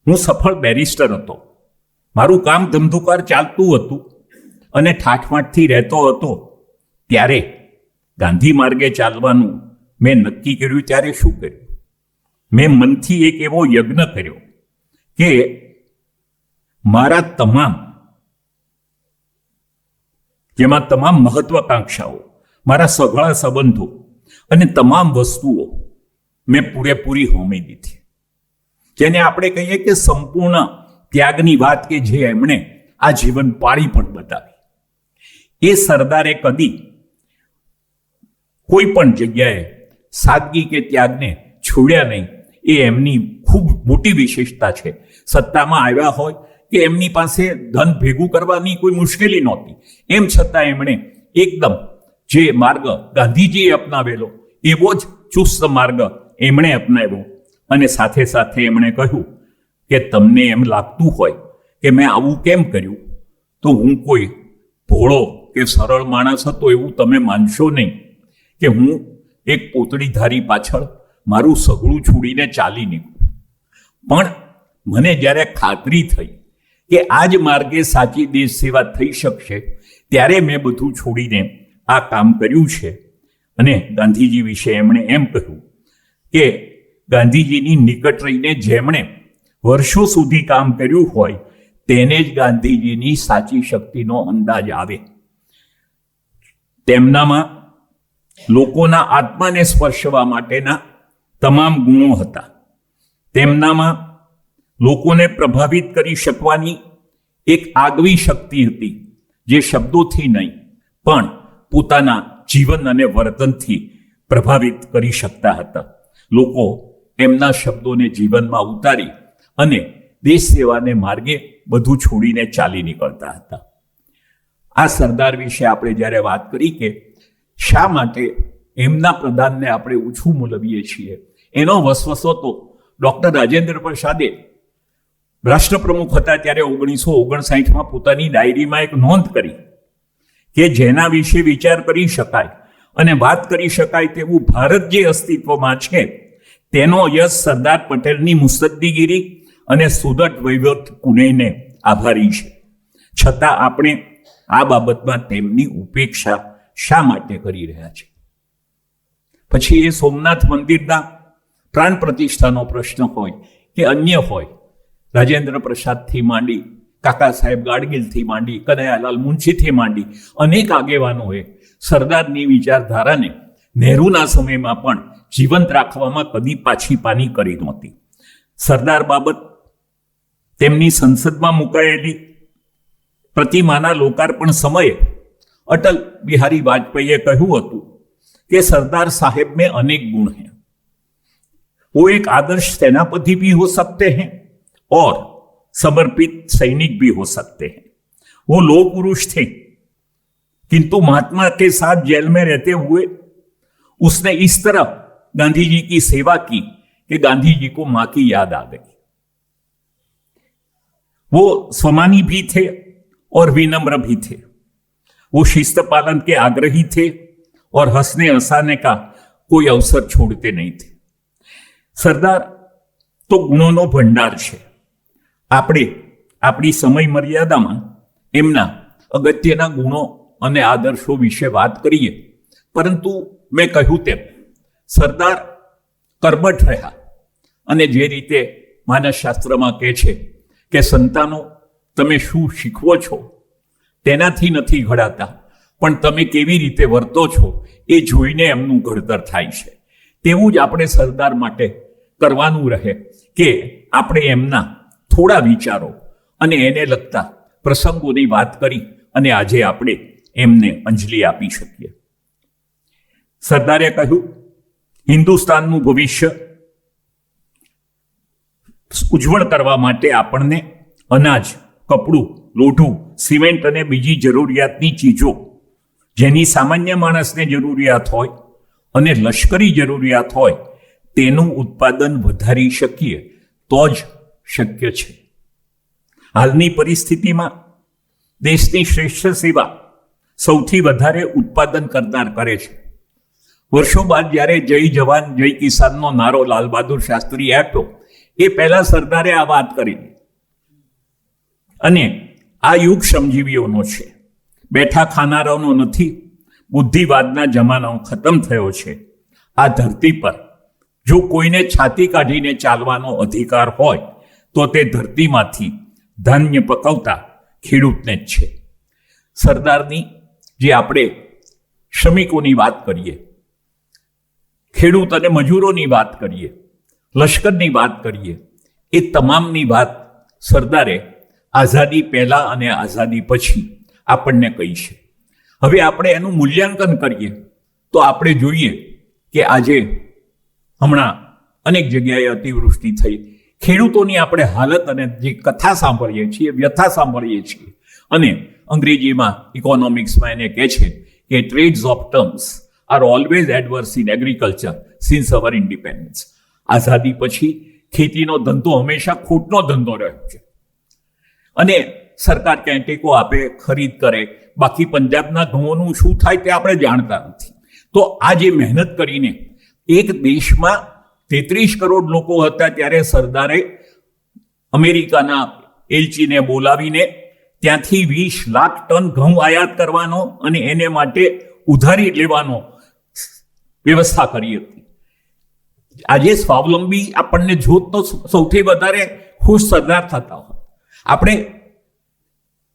હું સફળ બેરિસ્ટર હતો. મારું કામ ધમધુકાર ચાલતું હતું અને ઠાઠમાઠથી રહેતો હતો. ત્યારે ગાંધી માર્ગે ચાલવાનું મેં નક્કી કર્યું. ત્યારે શું કર્યું? મેં મનથી એક એવો યજ્ઞ કર્યો કે મારા તમામ, જેમાં તમામ મહત્વાકાંક્ષાઓ, મારા સઘળા સંબંધો અને તમામ વસ્તુઓ મેં પૂરેપૂરી હોમી દીધી. જેને આપણે કહીએ કે સંપૂર્ણ ત્યાગની વાત, કે જે એમણે આ જીવન પાળી પણ બતાવી. એ સરદારે કદી કોઈ પણ જગ્યાએ સાદગી કે ત્યાગને છોડ્યા નહીં. એ એમની ખૂબ મોટી વિશેષતા છે. સત્તામાં આવ્યા હોય કે એમની પાસે ધન ભેગું કરવાની કોઈ મુશ્કેલી નહોતી, એમ છતાં એમણે એકદમ જે માર્ગ ગાંધીજીએ અપનાવેલો એવો જ ચુસ્ત માર્ગ એમણે અપનાવ્યો. અને સાથે સાથે એમણે કહ્યું કે તમને એમ લાગતું હોય કે મેં આવું કેમ કર્યું, તો હું કોઈ ભોળો કે સરળ માણસ હતો એવું તમે માનશો નહીં કે હું એક પોતળી ધારી પાછળ મારું સગળું છોડીને ચાલી નીકળું. પણ મને જ્યારે ખાતરી થઈ કે આ જ માર્ગે સાચી દેશ સેવા થઈ શકશે, ત્યારે મેં બધું છોડીને આ કામ કર્યું છે. અને ગાંધીજી વિશે એમણે એમ કહ્યું કે ગાંધીજીની નિકટ રહીને જેમણે વર્ષો સુધી કામ કર્યું હોય તેને જ ગાંધીજીની સાચી શક્તિનો અંદાજ આવે. તેમનામાં લોકોના આત્માને સ્પર્શવા માટેના તમામ ગુણો હતા. તેમનામાં લોકોને પ્રભાવિત કરી શકવાની એક આગવી શક્તિ હતી, જે શબ્દોથી નહીં પણ પોતાના જીવન અને વર્તનથી પ્રભાવિત કરી શકતા હતા. લોકો એમના શબ્દોને જીવનમાં ઉતારી અને દેશ સેવાને માર્ગે બધું છોડીને ચાલી નીકળતા હતા. આ સરદાર વિશે આપણે જ્યારે વાત કરી કે શા માટે એમના પ્રદાનને આપણે ઓછું મૂલવીએ છીએ, એનો વસવસો તો ડૉક્ટર રાજેન્દ્ર પ્રસાદે રાષ્ટ્રપ્રમુખ હતા ત્યારે 1959માં પોતાની ડાયરીમાં એક નોંધ કરી કે જેના વિશે વિચાર કરી શકાય અને વાત કરી શકાય તેવું ભારત જે અસ્તિત્વમાં છે તેનો યશ સરદાર પટેલની મુસદ્દીગીરી અને સુદૃઢ વહીવટ પુણેને આભારી છે. છતાં આપણે આ બાબતમાં તેમની ઉપેક્ષા શા માટે કરી રહ્યા છે? પછી એ સોમનાથ મંદિરના પ્રાણ પ્રતિષ્ઠાનો પ્રશ્ન હોય કે અન્ય હોય, રાજેન્દ્ર પ્રસાદથી માંડી, કાકા સાહેબ ગાડગીલથી માંડી, કનૈયાલાલ મુનશીથી માંડી અનેક આગેવાનોએ સરદારની વિચારધારાને નહેરુના સમયમાં પણ જીવંત રાખવામાં કદી પાછી પાની કરી નહોતી. સરદાર બાબત તેમની સંસદમાં મુકાયેલી પ્રતિમાના લોકાર્પણ સમયે અટલ બિહારી વાજपेयीએ કહ્યું હતું कि सरदार साहेब में अनेक गुण हैं. वो एक आदर्श सेनापति भी हो सकते हैं और समर्पित सैनिक भी हो सकते हैं. वो लोह पुरुष थे, किंतु महात्मा के साथ जेल में रहते हुए उसने इस तरह गांधी जी की सेवा की कि गांधी जी को मां की याद आ गई. वो स्वमानी भी थे और विनम्र भी थे. वो शिस्त पालन के आग्रही थे और हंसने हंसाने का कोई अवसर छोड़ते नहीं थे. सरदार तो गुणोनो भंडार है. આપણે આપણી સમય મર્યાદામાં એમના અગત્યના ગુણો અને આદર્શો વિશે વાત કરીએ, પરંતુ મેં કહ્યું તેમ સરદાર કર્મઠ રહ્યા અને જે રીતે માનસશાસ્ત્રમાં કહે છે કે સંતાનો તમે શું શીખવો છો તેનાથી નથી ઘડાતા, પણ તમે કેવી રીતે વર્તો છો એ જોઈને એમનું ઘડતર થાય છે. તેવું જ આપણે સરદાર માટે કરવાનું રહે કે આપણે એમના થોડા વિચારો અને એને લગતા પ્રસંગોની વાત કરી અને આજે આપણે એમને અંજલિ આપી શકીએ. સરદારે કહ્યું, હિન્દુસ્તાનનું ભવિષ્ય ઉજ્જવળ કરવા માટે આપણને અનાજ, કપડું, લોઢું, સિમેન્ટ અને બીજી જરૂરિયાતની ચીજો જેની સામાન્ય માણસને જરૂરિયાત હોય અને લશ્કરી જરૂરિયાત હોય તેનું ઉત્પાદન વધારી શકીએ તો જ શક્ય છે. હાલની પરિસ્થિતિમાં દેશની શ્રેષ્ઠ સેવા સૌથી વધારે ઉત્પાદન કરનાર કરે છે. વર્ષો બાદ જ્યારે જય જવાન જય કિસાનનો નારો લાલ બહાદુર શાસ્ત્રીએ આપ્યો એ પહેલા સરદારે આ વાત કરી. અને આ યુગ શ્રમજીવીઓનો છે, બેઠા ખાનારાઓનો નથી. બુદ્ધિવાદના જમાનો ખતમ થયો છે. આ ધરતી પર જો કોઈને છાતી કાઢીને ચાલવાનો અધિકાર હોય તો તે ધરતીમાંથી ધાન્ય પકવતા ખેડૂતને જ છે. સરદારની જે આપણે શ્રમિકોની વાત કરીએ, ખેડૂત અને મજૂરોની વાત કરીએ, લશ્કરની વાત કરીએ, એ તમામની વાત સરદારે આઝાદી પહેલા અને આઝાદી પછી આપણને કહી છે. હવે આપણે એનું મૂલ્યાંકન કરીએ તો આપણે જોઈએ કે આજે હમણાં અનેક જગ્યાએ અતિવૃષ્ટિ થઈ, ખેડૂતોની આપણે હાલત અને જે કથા સાંભળીએ છીએ, વ્યથા સાંભળીએ છીએ, અને અંગ્રેજીમાં ઇકોનોમિક્સમાં એને કહે છે કે trades of terms are always adverse in agriculture since our independence. આઝાદી પછી ખેતીનો ધંધો હંમેશા ખોટનો ધંધો રહ્યો છે અને સરકાર ક્યાંય ટેકો આપે, ખરીદ કરે, બાકી પંજાબના ઘઉંનું શું થાય તે આપણે જાણતા નથી. તો આ જે મહેનત કરીને એક દેશમાં 33 કરોડ લોકો હતા ત્યારે સરદારે અમેરિકાના એલચીને બોલાવીને ત્યાંથી 20 લાખ ટન ઘઉં આયાત કરવાનો અને એને માટે ઉધારી લેવાનો વ્યવસ્થા કરી હતી. આજે સ્વાવલંબી આપણને જોત તો સૌથી વધારે ખુશ સરદાર થતા હોય. આપણે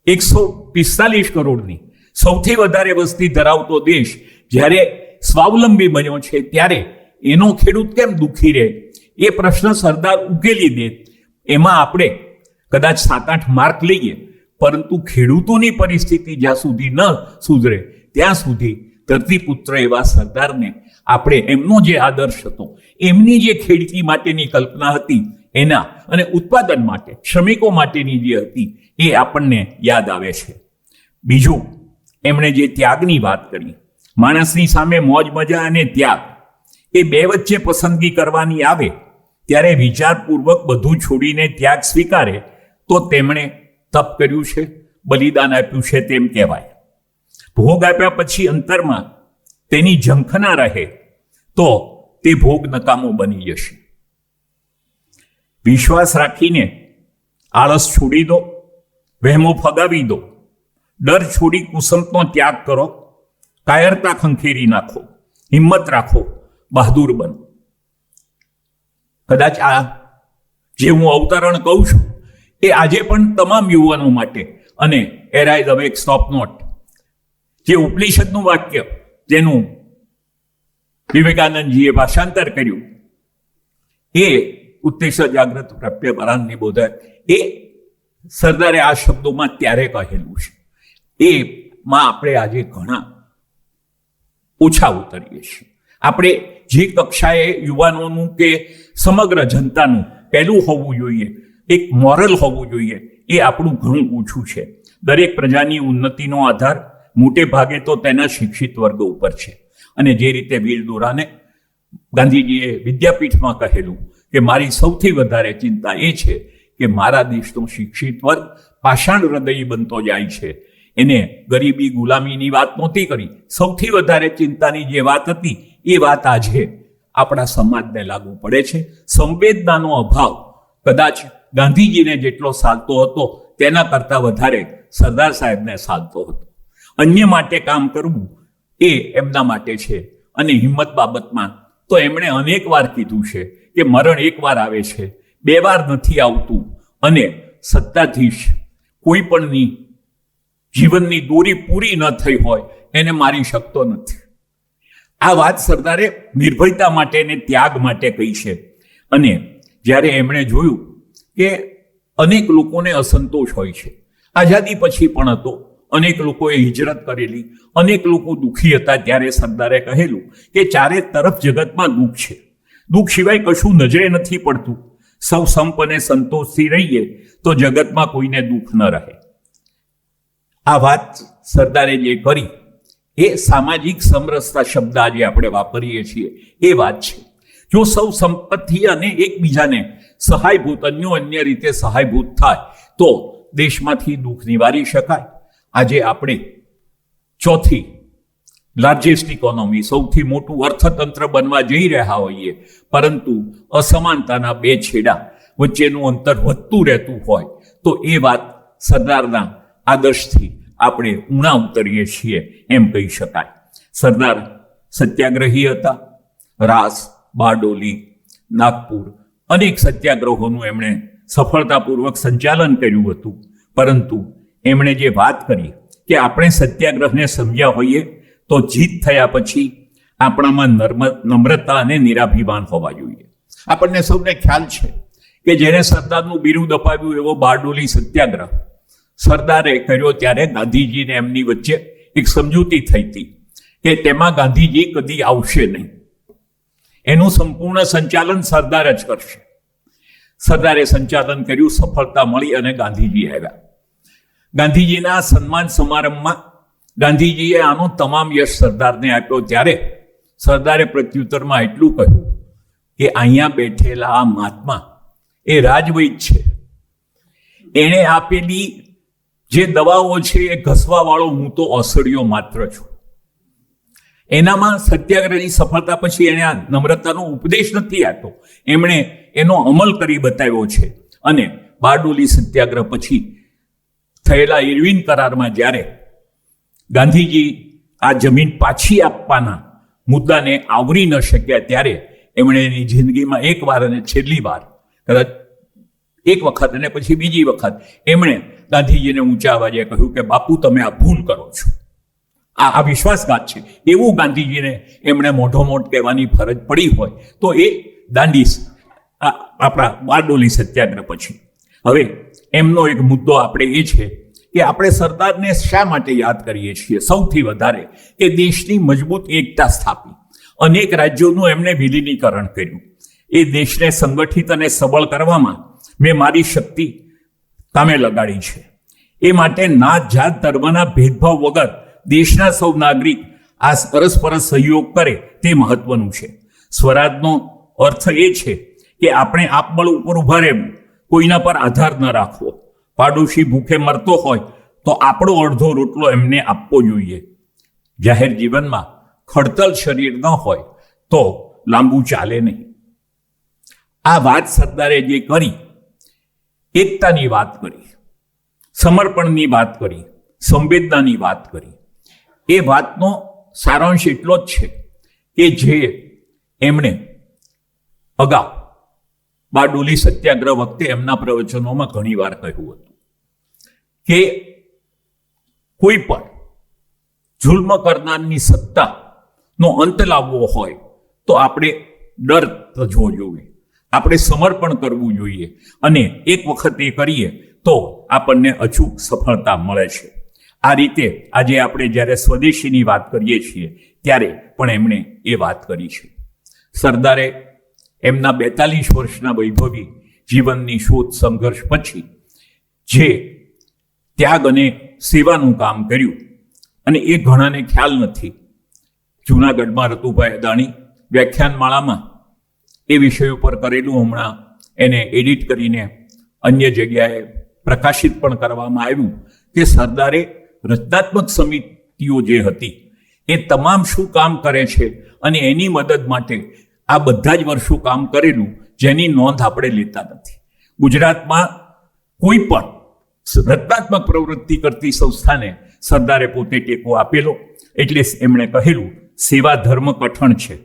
145 કરોડની સૌથી વધારે વસ્તી ધરાવતો દેશ જ્યારે સ્વાવલંબી બન્યો છે ત્યારે એનો ખેડૂત કેમ દુઃખી રહે એ પ્રશ્ન સરદાર ઉકેલી દે. એમાં આપણે કદાચ 7-8 માર્ક લઈએ, પરંતુ ખેડૂતોની પરિસ્થિતિ જ્યાં સુધી ન સુધરે ત્યાં સુધી ધરતીપુત્ર એવા સરદારને આપણે એમનો જે આદર્શ હતો, એમની જે ખેડૂતી માટેની કલ્પના હતી એના અને ઉત્પાદન માટે શ્રમિકો માટેની જે હતી એ આપણને યાદ આવે છે. બીજું, એમણે જે ત્યાગની વાત કરી, માણસની સામે મોજ મજા અને ત્યાગ એ બે વચ્ચે પસંદગી કરવાની આવે ત્યારે વિચારપૂર્વક બધું છોડીને ત્યાગ સ્વીકારે તો તેમણે તપ કર્યું છે, બલિદાન આપ્યું છે તેમ કહેવાય. ભોગ આપ્યા પછી અંતરમાં તેની ઝંખના રહે તો તે ભોગ નકામો બની જશે. વિશ્વાસ રાખીને આળસ છોડી દો, વહેમો ફગાવી દો, ડર છોડી કુસંતનો ત્યાગ કરો, કાયરતા ખંખેરી નાખો, હિંમત રાખો, બહાદુર બનો. કદાચ આ જે હું અવતરણ કહું છું એ આજે પણ તમામ યુવાનો માટે, અને એરાઇઝ અવેક સ્ટોપ નોટ જે ઉપનિષદનું વાક્ય જેનું વિવેકાનંદજીએ ભાષાંતર કર્યું, એ ઉત્તિષ્ઠ જાગ્રત પ્રાપ્ય પરાન્ની બોધાય, એ સરદારે આ શબ્દોમાં ત્યારે કહેલું છે. એમાં આપણે આજે ઘણા ઓછા ઉતરીએ છીએ. આપણે જે કક્ષાએ યુવાનોનું કે સમગ્ર જનતાનું પહેલું હોવું જોઈએ, એક મોરલ હોવું જોઈએ, એ આપણું ઘણું ઓછું છે. દરેક પ્રજાની ઉન્નતિનો આધાર મોટે ભાગે તો તેના શિક્ષિત વર્ગ ઉપર છે. અને જે રીતે વીર દોરાને ગાંધીજીએ વિદ્યાપીઠમાં કહેલું કે મારી સૌથી વધારે ચિંતા એ છે કે મારા દેશનો શિક્ષિત વર્ગ પાષાણ હૃદયી બનતો જાય છે. એને ગરીબી ગુલામીની વાત નહોતી કરી. સૌથી વધારે ચિંતાની જે વાત હતી એ વાત આજે આપણા સમાજને લાગુ પડે છે. સંવેદનાનો અભાવ કદાચ ગાંધીજીને જેટલો સાલતો હતો તેના કરતા વધારે સરદાર સાહેબને સાલતો હતો. અન્ય માટે કામ કરવું એ એમના માટે છે. અને હિંમત બાબતમાં તો એમણે અનેક વાર કીધું છે કે મરણ એક વાર આવે છે, 2 વાર નથી આવતું. અને સત્તાધીશ કોઈ પણની જીવનની દોરી પૂરી ન થઈ હોય એને મારી શકતો નથી. આ વાત સરદારે નિર્ભયતા માટે અને ત્યાગ માટે કહી છે. અને જ્યારે એમણે જોયું કે અનેક લોકોને અસંતોષ હોય છે, આઝાદી પછી પણ હતો, અનેક લોકોએ હિજરત કરેલી, અનેક લોકો દુઃખી હતા, ત્યારે સરદારે કહેલું કે ચારે તરફ જગતમાં દુઃખ છે, દુઃખ સિવાય કશું નજરે નથી પડતું. સૌ સંપ અને સંતોષથી રહીએ તો જગતમાં કોઈને દુઃખ ન રહે. આ વાત સરદારે જે કરી એ સામાજિક સમરસતા શબ્દ આજે આપણે વાપરીએ છીએ એ વાત છે. જો સૌ સંપત્તિ અને એકબીજાને સહાયભૂત, અન્ય રીતે સહાયભૂત થાય તો દેશમાંથી દુઃખ નિવારી શકાય. આજે આપણે ચોથી લાર્જેસ્ટ ઇકોનોમી, સૌથી મોટું અર્થતંત્ર બનવા જઈ રહ્યા હોઈએ, પરંતુ અસમાનતાના 2 છેડા વચ્ચેનું અંતર વધતું રહેતું હોય તો એ વાત સરદારના આદર્શથી આપણે ઊણા ઉતરીએ છીએ એમ કહી શકાય. સરદાર સત્યાગ્રહી હતા. રાસ, બારડોલી, નાગપુર અનેક સત્યાગ્રહોનું એમણે સફળતાપૂર્વક સંચાલન કર્યું હતું. પરંતુ એમણે જે વાત કરી કે આપણે સત્યાગ્રહને સમજ્યા હોઈએ તો જીત થયા પછી આપણામાં નમ્રતા અને નિરાભિમાન હોવા જોઈએ. આપણને સૌને ખ્યાલ છે કે જેને સરદારનું બિરુદ અપાવ્યું એવો બારડોલી સત્યાગ્રહ સરદારે કર્યો ત્યારે ગાંધીજીને એમની વચ્ચે એક સમજૂતી થઈ હતી કે તેમાં ગાંધીજી કદી આવશે નહીં, એનું સંપૂર્ણ સંચાલન સરદાર જ કરશે. સરદારે સંચાલન કર્યું, સફળતા મળી અને ગાંધીજી આવ્યા. ગાંધીજીના સન્માન સમારંભમાં ગાંધીજીએ આનો તમામ યશ સરદારને આપ્યો. ત્યારે સરદારે પ્રત્યુત્તરમાં એટલું કહ્યું કે અહીંયા બેઠેલા આ મહાત્મા એ રાજવૈદ છે, એણે આપેલી જે દવાઓ છે એ ઘસવા વાળો હું તો ઓસડિયો માત્ર છું. એનામાં સત્યાગ્રહની સફળતા પછી એને આ નમ્રતાનો ઉપદેશ નથી આપ્યો, એમણે એનો અમલ કરી બતાવ્યો છે. અને બારડોલી સત્યાગ્રહ પછી થયેલા ઇરવિન કરારમાં જ્યારે ગાંધીજી આ જમીન પાછી આપવાના મુદ્દાને આવરી ન શક્યા ત્યારે એમણે એની જિંદગીમાં એક વાર અને છેલ્લી વાર, કદાચ એક વખત અને પછી બીજી વખત એમણે ગાંધીજીને ઊંચા અવાજે કહ્યું કે બાપુ તમે આ ભૂલ કરો છો, આ વિશ્વાસઘાત છે. એવું ગાંધીજીને એમણે મોઢોમોઢ કહેવાની ફરજ પડી હોય તો એ દાંડી આપણા બારડોલી સત્યાગ્રહ પછી. હવે એમનો એક મુદ્દો આપણે એ છે કે આપણે સરદારને શા માટે યાદ કરીએ છીએ સૌથી વધારે કે દેશની મજબૂત એકતા સ્થાપી, અનેક રાજ્યોનું એમણે વિલીનીકરણ કર્યું, એ દેશને સંગઠિત અને સબળ કરવામાં મેં મારી શક્તિ કામે લગાડી છે. એ માટે નાત જાત ધર્મના ભેદભાવ વગર દેશના સૌ નાગરિક આ પરસ્પર સહયોગ કરે તે મહત્વનું છે. સ્વરાજનો અર્થ એ છે કે આપણે આપબળ ઉપર ઉભા રહેવું, કોઈના પર આધાર ન રાખવો. પાડોશી ભૂખે મરતો હોય તો આપણો અડધો રોટલો એમને આપવો જોઈએ. જાહેર જીવનમાં ખડતલ શરીર ન હોય તો લાંબુ ચાલે નહીં. આ વાત સરદારે જે કરી, એકતાની વાત કરી, સમર્પણની વાત કરી, સંવેદનાની વાત કરી, એ વાતનો સારાંશ એટલો જ છે કે જે એમણે અગાઉ બારડોલી સત્યાગ્રહ વખતે એમના પ્રવચનોમાં ઘણી વાર કહ્યું હતું કે કોઈ પણ જુલ્મ કરનારની સત્તાનો અંત લાવવો હોય તો આપણે ડર તજવો જોઈએ, આપણે સમર્પણ કરવું જોઈએ, અને એક વખત એ કરીએ તો આપણને અચૂક સફળતા મળે છે. આ રીતે આજે આપણે જ્યારે સ્વદેશીની વાત કરીએ છીએ ત્યારે પણ એમણે એ વાત કરી છે. સરદારે એમના 42 વર્ષના વૈભવી જીવનની શોધ સંઘર્ષ પછી જે ત્યાગ અને સેવાનું કામ કર્યું, અને એ ઘણાને ખ્યાલ નથી. જૂનાગઢમાં રતુભાઈ અદાણી વ્યાખ્યાનમાળામાં એ વિષય ઉપર કરેલું હમણાં એને એડિટ કરીને અન્ય જગ્યાએ પ્રકાશિત પણ કરવામાં આવ્યું કે સરદારે રચનાત્મક સમિતિઓ જે હતી એ તમામ શું કામ કરે છે અને એની મદદ માટે આ બધા જ વર્ષો કામ કરેલું જેની નોંધ આપણે લેતા નથી. ગુજરાતમાં કોઈ પણ રચનાત્મક પ્રવૃત્તિ કરતી સંસ્થાને સરદારે પોતે ટેકો આપેલો. એટલે એમણે કહેલું, સેવા ધર્મ કઠણ છે,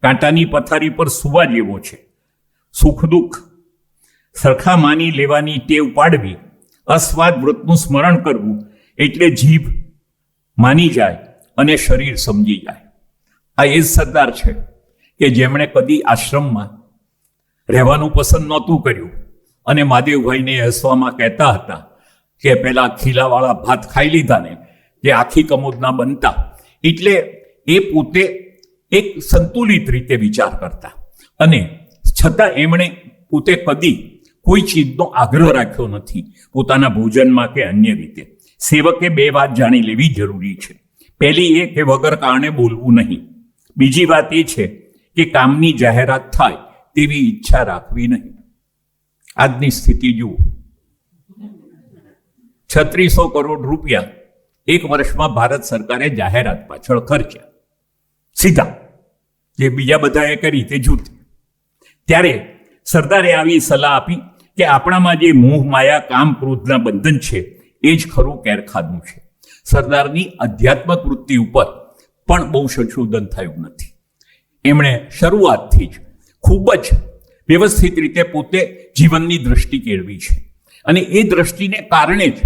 કાંટાની પથારી પર સુવા જેવો છે. સુખ દુઃખ સરખા માની લેવાની ટેવ પાડવી, અસ્વાદ વ્રતનું સ્મરણ કરવું, એટલે જીભ માની જાય અને શરીર સમજી જાય. આ એ જ સરદાર છે કે જેમણે કદી આશ્રમમાં રહેવાનું પસંદ નહોતું કર્યું અને મહાદેવભાઈને હસવામાં કહેતા હતા કે પેલા ખીલાવાળા ભાત ખાઈ લીધા ને જે આખી કમોદના બનતા. એટલે એ પોતે એક સંતુલિત રીતે વિચાર કરતા, અને છતાં એમણે પોતે કદી કોઈ ચીજનો આગ્રહ રાખ્યો નથી પોતાના ભોજનમાં કે અન્ય રીતે. સેવકે બે વાત જાણી લેવી જરૂરી છે. પહેલી એ કે વગર કારણે બોલવું નહીં. બીજી વાત એ છે કે કામની જાહેરાત થાય તેવી ઈચ્છા રાખવી નહીં. આજની સ્થિતિ જુઓ, 3600 કરોડ રૂપિયા એક વર્ષમાં ભારત સરકારે જાહેરાત પાછળ ખર્ચ્યા, સીધા, જે બીજા બધાએ કરી તે જૂથ. ત્યારે સરદારે આવી સલાહ આપી કે આપણામાં જે મોહ માયા કામ ક્રોધના બંધન છે એ જ ખરું કેરખાનું છે. સરદારની આધ્યાત્મક વૃત્તિ ઉપર પણ બહુ સંશોધન થયું નથી. એમણે શરૂઆતથી જ ખૂબ જ વ્યવસ્થિત રીતે પોતે જીવનની દ્રષ્ટિ કેળવી છે, અને એ દ્રષ્ટિને કારણે જ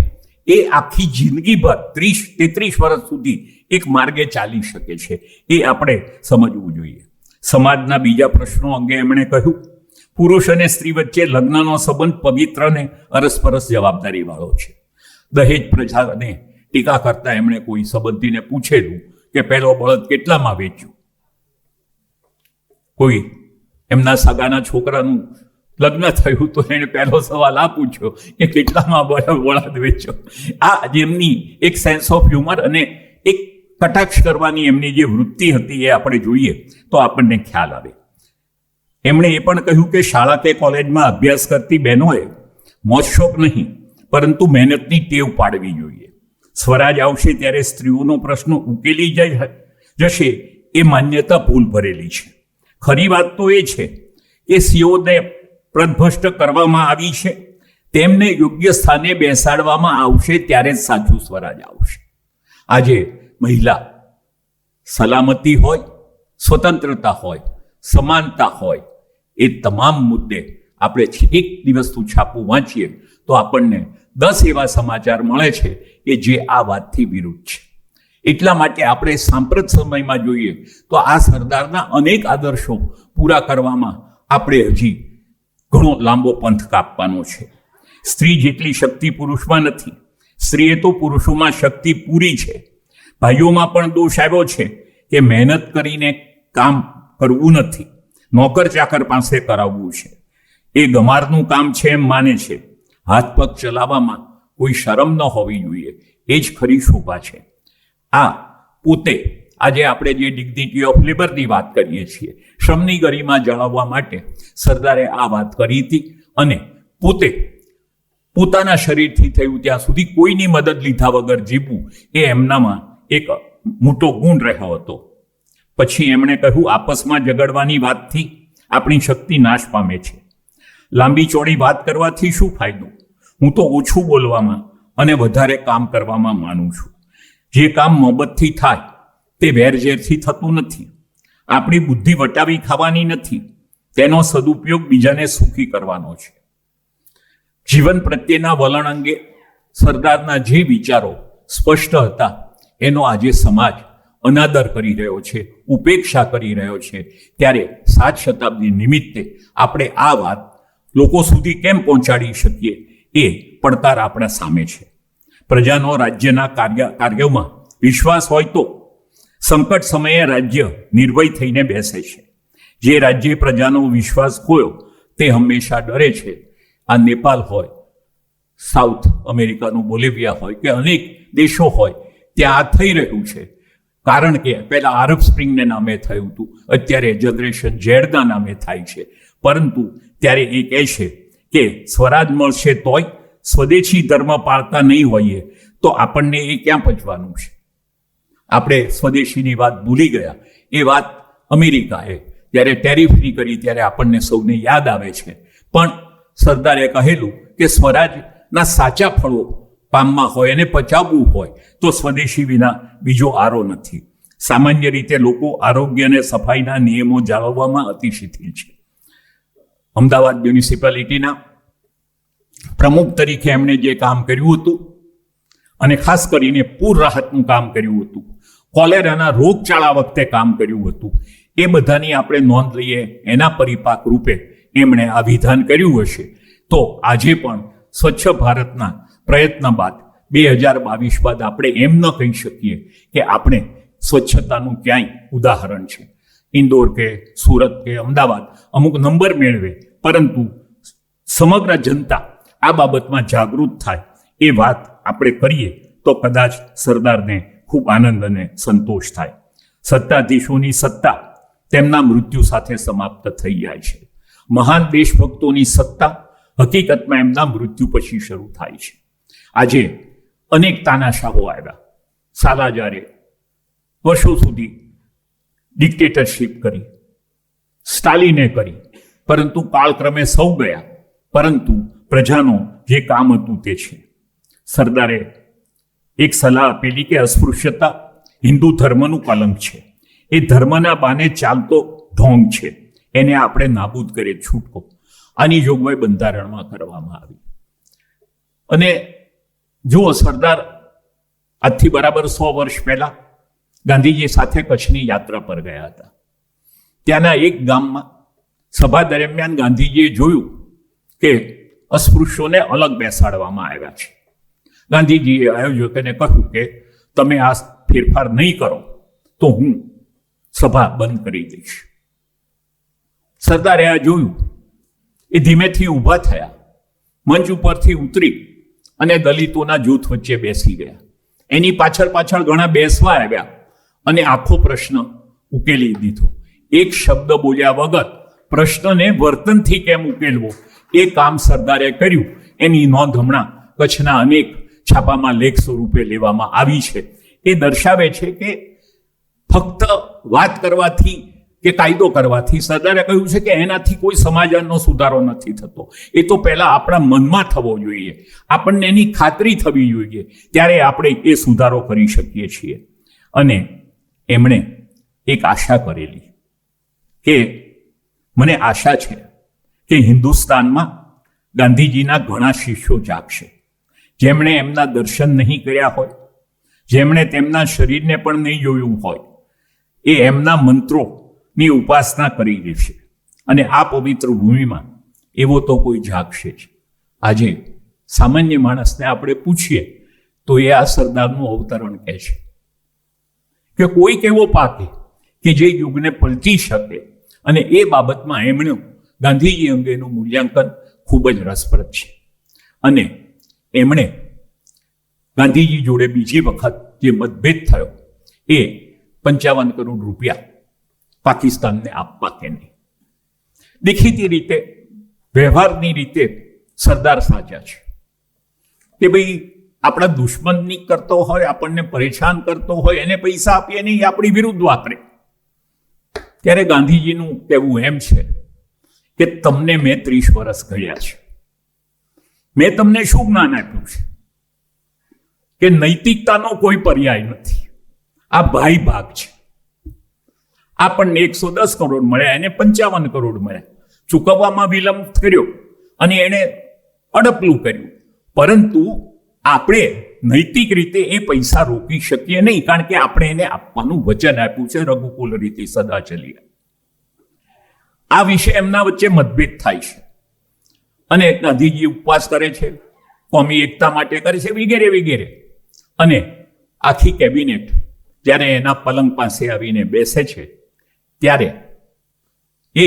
એ આખી જિંદગીભર 30-33 વર્ષ સુધી એક માર્ગે ચાલી શકે છે. એ આપણે સમજવું જોઈએ. સમાજના બીજા પ્રશ્નો અંગે એમણે કહ્યું, પુરુષ અને સ્ત્રી વચ્ચે લગ્નનો સંબંધ પવિત્ર અને અરસપરસ જવાબદારી વાળો છે. દહેજ પ્રજાને ટીકા કરતા એમણે કોઈ સંબંધીને પૂછેલું કે પહેલો બળદ કેટલામાં વેચ્યું. કોઈ એમના સગાના છોકરાનું લગ્ન થયું તો એને પહેલો સવાલ આ પૂછ્યો કે કેટલામાં બળદ વેચ્યો. આ જેમની એક સેન્સ ઓફ હ્યુમર અને એક કટાક્ષ કરવાની એમની જે વૃત્તિ હતી એ આપણે જોઈએ તો આપણને ખ્યાલ આવે. એમણે એ પણ કહ્યું કે શાળા કે કોલેજમાં અભ્યાસ કરતી બહેનોએ મોજ શોખ નહીં પરંતુ મહેનતની ટેવ પાડવી જોઈએ. સ્વરાજ આવશે ત્યારે સ્ત્રીઓનો પ્રશ્ન ઉકેલી જશે એ માન્યતા ભૂલ ભરેલી છે. ખરી વાત તો એ છે કે સ્ત્રીઓને પ્રદભષ્ટ કરવામાં આવી છે, તેમને યોગ્ય સ્થાને બેસાડવામાં આવશે ત્યારે જ સાચું સ્વરાજ આવશે. આજે મહિલા સલામતી હોય, સ્વતંત્રતા હોય, સમાનતા હોય, એ તમામ મુદ્દે આપણે એક દિવસનું છાપું વાંચીએ તો આપણને 10 એવા સમાચાર મળે છે કે જે આ વાતથી વિરુદ્ધ છે. એટલા માટે આપણે સાંપ્રત સમયમાં જોઈએ તો આ સરદારના અનેક આદર્શો પૂરા કરવામાં આપણે હજી ઘણો લાંબો પંથ કાપવાનો છે. સ્ત્રી જેટલી શક્તિ પુરુષમાં નથી. સ્ત્રીએ તો પુરુષોમાં શક્તિ પૂરી છે. ભાઈઓમાં પણ દોષ આવ્યો છે કે મહેનત કરીને કામ કરવું નથી, નોકર ચાકર પાસે કરાવવું છે. એ ગમારનું કામ છે એમ માને છે. હાથ પગ ચલાવવામાં કોઈ શરમ ન હોવી જોઈએ, એ જ ખરી શોભા છે. આ પોતે આજે આપણે જે ડિગ્નિટી ઓફ લેબરની વાત કરીએ છીએ, શ્રમની ગરિમા જાળવવા માટે સરદારે આ વાત કરી હતી અને પોતે પોતાના શરીરથી થયું ત્યાં સુધી કોઈની મદદ લીધા વગર જીવવું એ એમનામાં એક મોટો ગુણ રહ્યો હતો. પછી એમણે કહ્યું, આપસમાં ઝઘડવાની વાતથી આપણી શક્તિ નાશ પામે છે. લાંબી ચોડી વાત કરવાથી શું ફાયદો? હું તો ઓછું બોલવામાં અને વધારે કામ કરવામાં માનું છું. જે કામ મોહબ્બતથી થાય તે વેરઝેરથી થતું નથી. આપણી બુદ્ધિ વટાવી ખાવાની નથી, તેનો સદુપયોગ બીજાને સુખી કરવાનો છે. જીવન પ્રત્યેના વલણ અંગે સરદારના જે વિચારો સ્પષ્ટ હતા એનો આજે સમાજ અનાદર કરી રહ્યો છે, ઉપેક્ષા કરી રહ્યો છે. ત્યારે 7 શતાબ્દી નિમિત્તે આપણે આ વાત લોકો સુધી કેમ પહોંચાડી શકીએ એ પડકાર આપણા સામે છે. પ્રજાનો રાજ્યના કાર્યોમાં વિશ્વાસ હોય તો સંકટ સમયે રાજ્ય નિર્ભય થઈને બેસે છે. જે રાજ્યે પ્રજાનો વિશ્વાસ ખોયો તે હંમેશા ડરે છે. આ નેપાલ હોય, સાઉથ અમેરિકાનું બોલિવિયા હોય કે અનેક દેશો હોય, ત્યાં આ થઈ રહ્યું છે. કારણ કે પહેલા આરબ સ્પ્રિંગને નામે થયું હતું, અત્યારે જનરેશન ઝેડના નામે થાય છે. પરંતુ ત્યારે એ કહે છે કે સ્વરાજ મળશે તોય સ્વદેશી ધર્મ પાળતા નહીં હોઈએ તો આપણને એ ક્યાં પચવાનું છે? આપણે સ્વદેશીની વાત ભૂલી ગયા. એ વાત અમેરિકાએ જ્યારે ટેરિફની કરી ત્યારે આપણને સૌને યાદ આવે છે. પણ સરદારે કહેલું કે સ્વરાજના સાચા ફળો પામવા હોય અને પચાવવું હોય તો સ્વદેશી વિના બીજો આરો નથી. સામાન્ય રીતે લોકો આરોગ્ય અને સફાઈના નિયમો જાળવવામાં અતિ શિથિલ છે. અમદાવાદ મ્યુનિસિપાલિટીના પ્રમુખ તરીકે એમણે જે કામ કર્યું હતું અને ખાસ કરીને પૂર રાહતનું કામ કર્યું હતું, કોલેરાના રોગચાળા વખતે કામ કર્યું હતું, એ બધાની આપણે નોંધ લઈએ એના પરિપાક રૂપે એમણે આ વિધાન કર્યું હશે તો આજે પણ સ્વચ્છ ભારતના પ્રયત્ન બાદ 2022 બાદ આપણે એમ ન કહી શકીએ કે આપણે સ્વચ્છતાનું ક્યાંય ઉદાહરણ છે. ઇન્દોર કે સુરત કે અમદાવાદ અમુક નંબર મેળવે, પરંતુ સમગ્ર જનતા આ બાબતમાં જાગૃત થાય એ વાત આપણે કરીએ તો કદાચ સરદારને ખૂબ આનંદ અને સંતોષ થાય. સત્તાધીશોની સત્તા તેમના મૃત્યુ સાથે સમાપ્ત થઈ જાય છે. મહાન દેશભક્તોની સત્તા હકીકતમાં એમના મૃત્યુ પછી શરૂ થાય છે. આજે અનેક તાનાશાહો આવ્યા. સાલાજારે વર્ષો સુધી ડિક્ટેટરશીપ કરી, સ્ટાલિને કરી, પરંતુ કાળક્રમે સૌ ગયા. પરંતુ પ્રજાનો જે કામ હતું તે છે. સરદારે એક સલાહ આપેલી કે અસ્પૃશ્યતા હિન્દુ ધર્મનું કલંક છે. એ ધર્મના બાને ચાલતો ઢોંગ છે, એને આપણે નાબૂદ કરી છૂટકો. આની જોગવાઈ બંધારણમાં કરવામાં આવી. અને જુઓ, સરદાર આજથી બરાબર 100 વર્ષ પહેલા ગાંધીજી સાથે કચ્છની યાત્રા પર ગયા હતા. ત્યાંના એક ગામમાં સભા દરમિયાન ગાંધીજીએ જોયું કે અસ્પૃશ્યોને અલગ બેસાડવામાં આવ્યા છે. ગાંધીજીએ આયોજકોને કહ્યું કે તમે આ ફેરફાર નહીં કરો તો હું સભા બંધ કરી દઈશ. સરદારે આ જોયું, એ ધીમેથી ઊભા થયા, મંચ ઉપરથી ઉતરી અને દલિતોના જૂથ વચ્ચે બેસી ગયા. એની પાછળ પાછળ ઘણા બેસવા આવ્યા અને આખો પ્રશ્ન ઉકેલી દીધો. એક શબ્દ બોલ્યા વગર પ્રશ્નને વર્તનથી કેમ ઉકેલવો એ કામ સરદારે કર્યું. એની નોંધ હમણાં કચ્છના અનેક છાપામાં લેખ સ્વરૂપે લેવામાં આવી છે. એ દર્શાવે છે કે ફક્ત વાત કરવાથી કે કાયદો કરવાથી. સરદારે કહ્યું છે કે એનાથી કોઈ સમાજનો સુધારો નથી થતો. એ તો પહેલા આપણા મનમાં થવો જોઈએ, આપણને એની ખાતરી થવી જોઈએ, ત્યારે આપણે એ સુધારો કરી શકીએ છીએ. અને એમણે એક આશા કરેલી કે મને આશા છે કે હિન્દુસ્તાનમાં ગાંધીજીના ઘણા શિષ્યો જાગશે, જેમણે એમના દર્શન નહીં કર્યા હોય, જેમણે તેમના શરીરને પણ નહીં જોયું હોય, એ એમના મંત્રોની ઉપાસના કરી દેશે. અને આ પવિત્ર ભૂમિમાં એવો તો કોઈ જાગશે જ. આજે સામાન્ય માણસને આપણે પૂછીએ તો એ આ સરદારનું અવતરણ કહે છે કે કોઈક એવો પાકે કે જે યુગને પલટી શકે. અને એ બાબતમાં એમણે ગાંધીજી અંગેનું મૂલ્યાંકન ખૂબ જ રસપ્રદ છે. અને એમણે ગાંધીજી જોડે બીજી વખત જે મતભેદ થયો એ 55 કરોડ રૂપિયા પાકિસ્તાનને આપવા કે નહીં. દેખીતી રીતે, વ્યવહારની રીતે સરદાર સાચા છે કે ભાઈ આપણા દુશ્મનની કરતો હોય, આપણને પરેશાન કરતો હોય, એને પૈસા આપીએ નહીં, આપણી વિરુદ્ધ વાપરે. ત્યારે ગાંધીજીનું કહેવું એમ છે કે તમને મેં 30 વર્ષ ઘડ્યા છે, મેં તમને શું જ્ઞાન આપ્યું છે કે નૈતિકતાનો કોઈ પર્યાય નથી. આ ભાઈ ભાગ છે. આપણને 110 કરોડ મળ્યા, એને 55 કરોડ મળ્યા. ચૂકવવામાં વિલંબ કર્યો અને એને અડપલું કર્યું, પરંતુ આપણે નૈતિક રીતે એ પૈસા રોકી શકીએ નહીં, કારણ કે આપણે એને આપવાનું વચન આપ્યું છે, રઘુકુલ રીતિ સદા ચલી. આ વિશે એમના વચ્ચે મતભેદ થાય છે. અને ગાંધીજી ઉપવાસ કરે છે, કોમી એકતા માટે કરે છે, વગેરે વગેરે. અને આખી કેબિનેટ જ્યારે એના પલંગ પાસે આવીને બેસે છે ત્યારે એ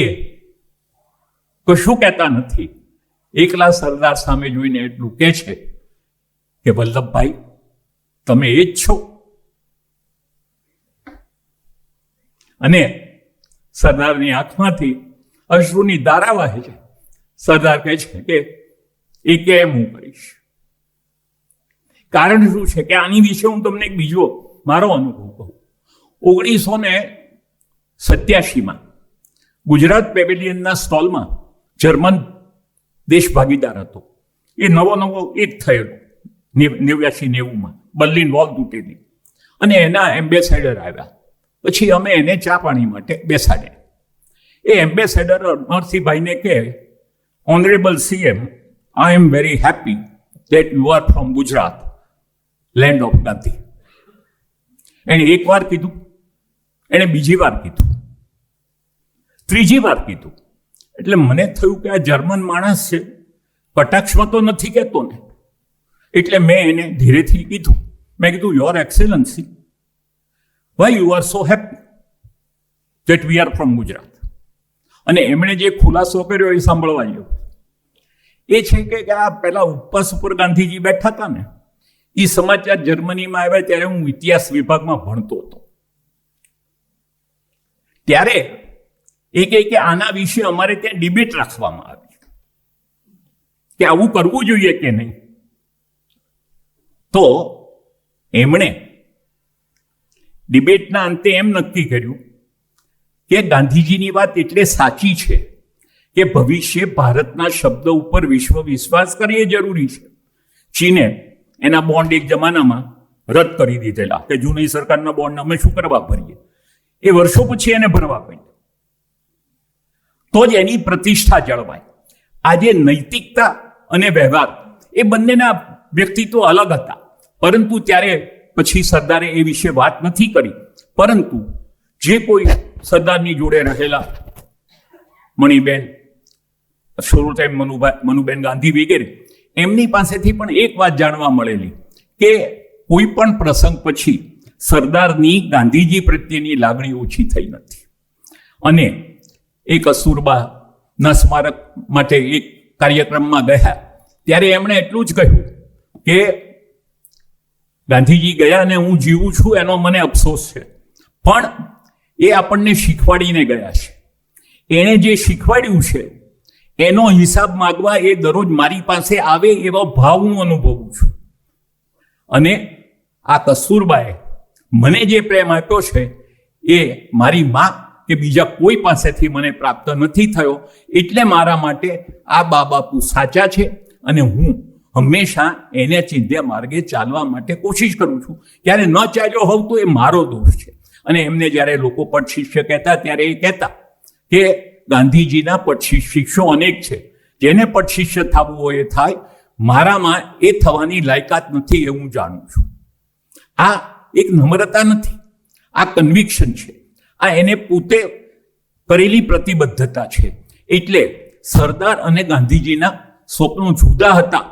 કશું કહેતા નથી. એકલા સરદાર સામે જોઈને એટલું કહે છે કે વલ્લભભાઈ, તમે એ જ છો. અને સરદારની આંખમાંથી અશ્રુની ધારા વહે છે. સરદાર કહે છે કે એ કેમ હું કરીશ. કારણ શું છે કે આની વિશે હું તમને એક બીજો મારો અનુભવ કહું. 1987માં ગુજરાત પેવેલિયનના સ્ટોલમાં જર્મન દેશ ભાગીદાર હતો. એ નવો એક થયેલો 89-90માં બર્લિન વોલ તૂટેલી, અને એના એમ્બેસેડર આવ્યા. પછી અમે એને ચા પાણી માટે બેસાડ્યા. એ એમ્બેસેડર નરસિંહભાઈને કહે, honourable CM, I am very happy that you are from Gujarat, land of Gandhi. એણે એક વાર કીધું, એણે બીજી વાર કીધું, ત્રીજી વાર કીધું. એટલે મને થયું કે આ જર્મન માણસ છે, કટાક્ષમાં તો નથી કહેતો ને. એટલે મેં એને ધીરેથી કીધું, મેં કીધું, your excellency, why you are so happy that we are from Gujarat. અને એમણે જે ખુલાસો કર્યો એ સાંભળવા જેવો એ છે કે આ પેલા ઉપવાસ ઉપર ગાંધીજી બેઠા હતા ને, એ સમાચાર જર્મનીમાં આવ્યા ત્યારે હું ઇતિહાસ વિભાગમાં ભણતો હતો. ત્યારે એ કહે કે આના વિશે અમારે ત્યાં ડિબેટ રાખવામાં આવી કે આવું કરવું જોઈએ કે નહીં. તો એમણે ડિબેટના અંતે એમ નક્કી કર્યું કે ગાંધીજીની વાત એટલે સાચી છે કે ભવિષ્ય ભારતના શબ્દ ઉપર વિશ્વ વિશ્વાસ કરે એ જરૂરી છે. ચીને એના બોન્ડ એક જમાનામાં રદ કરી દીધેલા કે જૂની સરકારના બોન્ડ અમે શું કરવા ભરીએ. એ વર્ષો પછી એને ભરવા પડ્યા, તો જ એની પ્રતિષ્ઠા જળવાય. આજે નૈતિકતા અને વ્યવહાર એ બંનેના વ્યક્તિત્વ અલગ હતા, પરંતુ ત્યારે પછી સરદારે એ વિશે વાત નથી કરી. પરંતુ જે કોઈ સરદારની જોડે રહેલા મણિબેન, સોરુતાઈ મનુબેન ગાંધી વગેરે, એમની પાસેથી પણ એક વાત જાણવા મળેલી કે કોઈ પણ પ્રસંગ પછી સરદારની ગાંધીજી પ્રત્યેની લાગણી ઓછી થઈ નથી. અને એ કસ્તુરબાના સ્મારક માટે એક કાર્યક્રમમાં ગયા ત્યારે એમણે એટલું જ કહ્યું કે ગાંધીજી ગયા અને હું જીવું છું એનો મને અફસોસ છે, પણ એ આપણને શીખવાડીને ગયા છે. એણે જે શીખવાડ્યું છે એનો હિસાબ માંગવા એ દરરોજ મારી પાસે આવે એવો ભાવ હું અનુભવું છું. અને આ કસ્તુરબાએ મને જે પ્રેમ આપ્યો છે એ મારી મા કે બીજા કોઈ પાસેથી મને પ્રાપ્ત નથી થયો, એટલે મારા માટે આ બા બાપુ સાચા છે અને હું હંમેશા એને ચીંધ્યા માર્ગે ચાલવા માટે કોશિશ કરું છું. ક્યારે ન ચાલ્યો હોઉં તો એ મારો દોષ છે. અને એમને જ્યારે લોકો પટશિષ્ય કહેતા ત્યારે એ કહેતા કે ગાંધીજીના પટશિષ્યો અનેક છે, જેને પટશિષ્ય થવું હોય એ થાય, મારામાં એ થવાની લાયકાત નથી એ હું જાણું છું. આ એક નમ્રતા નથી, આ કન્વિક્શન છે, આ એને પોતે કરેલી પ્રતિબદ્ધતા છે. એટલે સરદાર અને ગાંધીજીના સ્વપ્નો જુદા હતા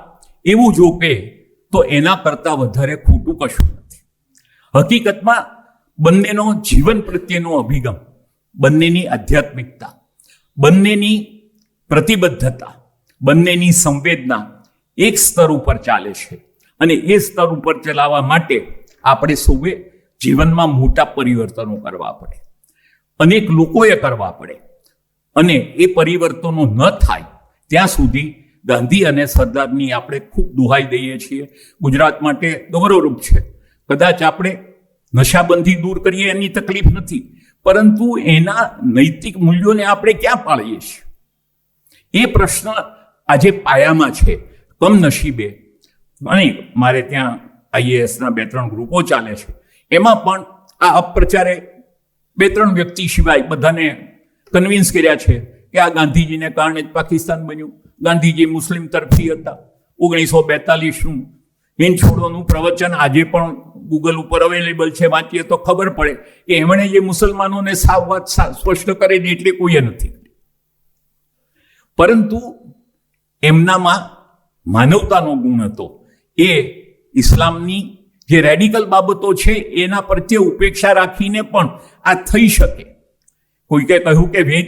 એવું જો કહે તો એના કરતાં વધારે ખોટું કશું નથી. હકીકતમાં બંનેનો જીવન પ્રત્યેનો અભિગમ, બંનેની આધ્યાત્મિકતા, બંનેની પ્રતિબદ્ધતા, બંનેની સંવેદના એક સ્તર ઉપર ચાલે છે. અને એ સ્તર ઉપર ચલાવવા માટે આપણે સૌએ જીવનમાં મોટા પરિવર્તનો કરવા પડે, અનેક લોકોએ કરવા પડે. અને એ પરિવર્તનો ન થાય ત્યાં સુધી ગાંધી અને સરદારની આપણે ખૂબ દુહાઈ દઈએ છીએ. ગુજરાત માટે ગૌરવરૂપ છે. કદાચ આપણે નશાબંધી દૂર કરીએ એની તકલીફ નથી, પરંતુ એના નૈતિક મૂલ્યોને આપણે ક્યાં પાળીએ છીએ એ પ્રશ્ન આજે પાયામાં છે. કમનસીબે અને મારે ત્યાં આઈએએસના 2-3 ગ્રુપો ચાલે છે, એમાં પણ આ અપપ્રચારે 2-3 વ્યક્તિ સિવાય બધાને કન્વિન્સ કર્યા છે કે આ ગાંધીજીને કારણે જ પાકિસ્તાન બન્યું. ગાંધીજી મુસ્લિમ તરફી હતા. 1942નું હિંદ છોડોનું પ્રવચન આજે પણ ગૂગલ ઉપર અવેલેબલ છે, વાંચીએ તો ખબર પડે કે એમણે જે મુસલમાનોને સાવ વાત સ્પષ્ટ કરેલી એટલે કોઈએ નથી કરી. પરંતુ એમનામાં માનવતાનો ગુણ હતો. એ ઇસ્લામની જે રેડિકલ બાબતો છે એના પ્રત્યે ઉપેક્ષા રાખીને પણ આ થઈ શકે. કોઈકે કહ્યું કે વેદ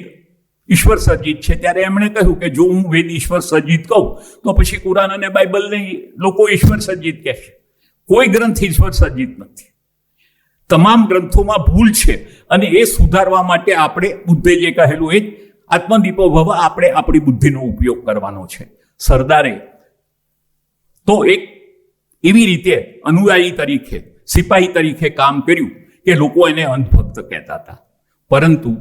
ઈશ્વર સર્જિત છે, ત્યારે એમણે કહ્યું કે જો હું વેદ ઈશ્વર સર્જિત કહું તો પછી કુરાન અને બાઇબલને લોકો ઈશ્વર સર્જિત કહેશે. કોઈ ગ્રંથ ઈશ્વર સર્જિત નથી. તમામ ગ્રંથોમાં ભૂલ છે અને એ સુધારવા માટે આપણે બુદ્ધે જે કહેલું એ જ આત્મદીપો ભવ, આપણે આપણી બુદ્ધિનો ઉપયોગ કરવાનો છે. સરદારે તો એક એવી રીતે અનુયાયી તરીકે, સિપાહી તરીકે કામ કર્યું કે લોકો એને અંધભક્ત કહેતા હતા. પરંતુ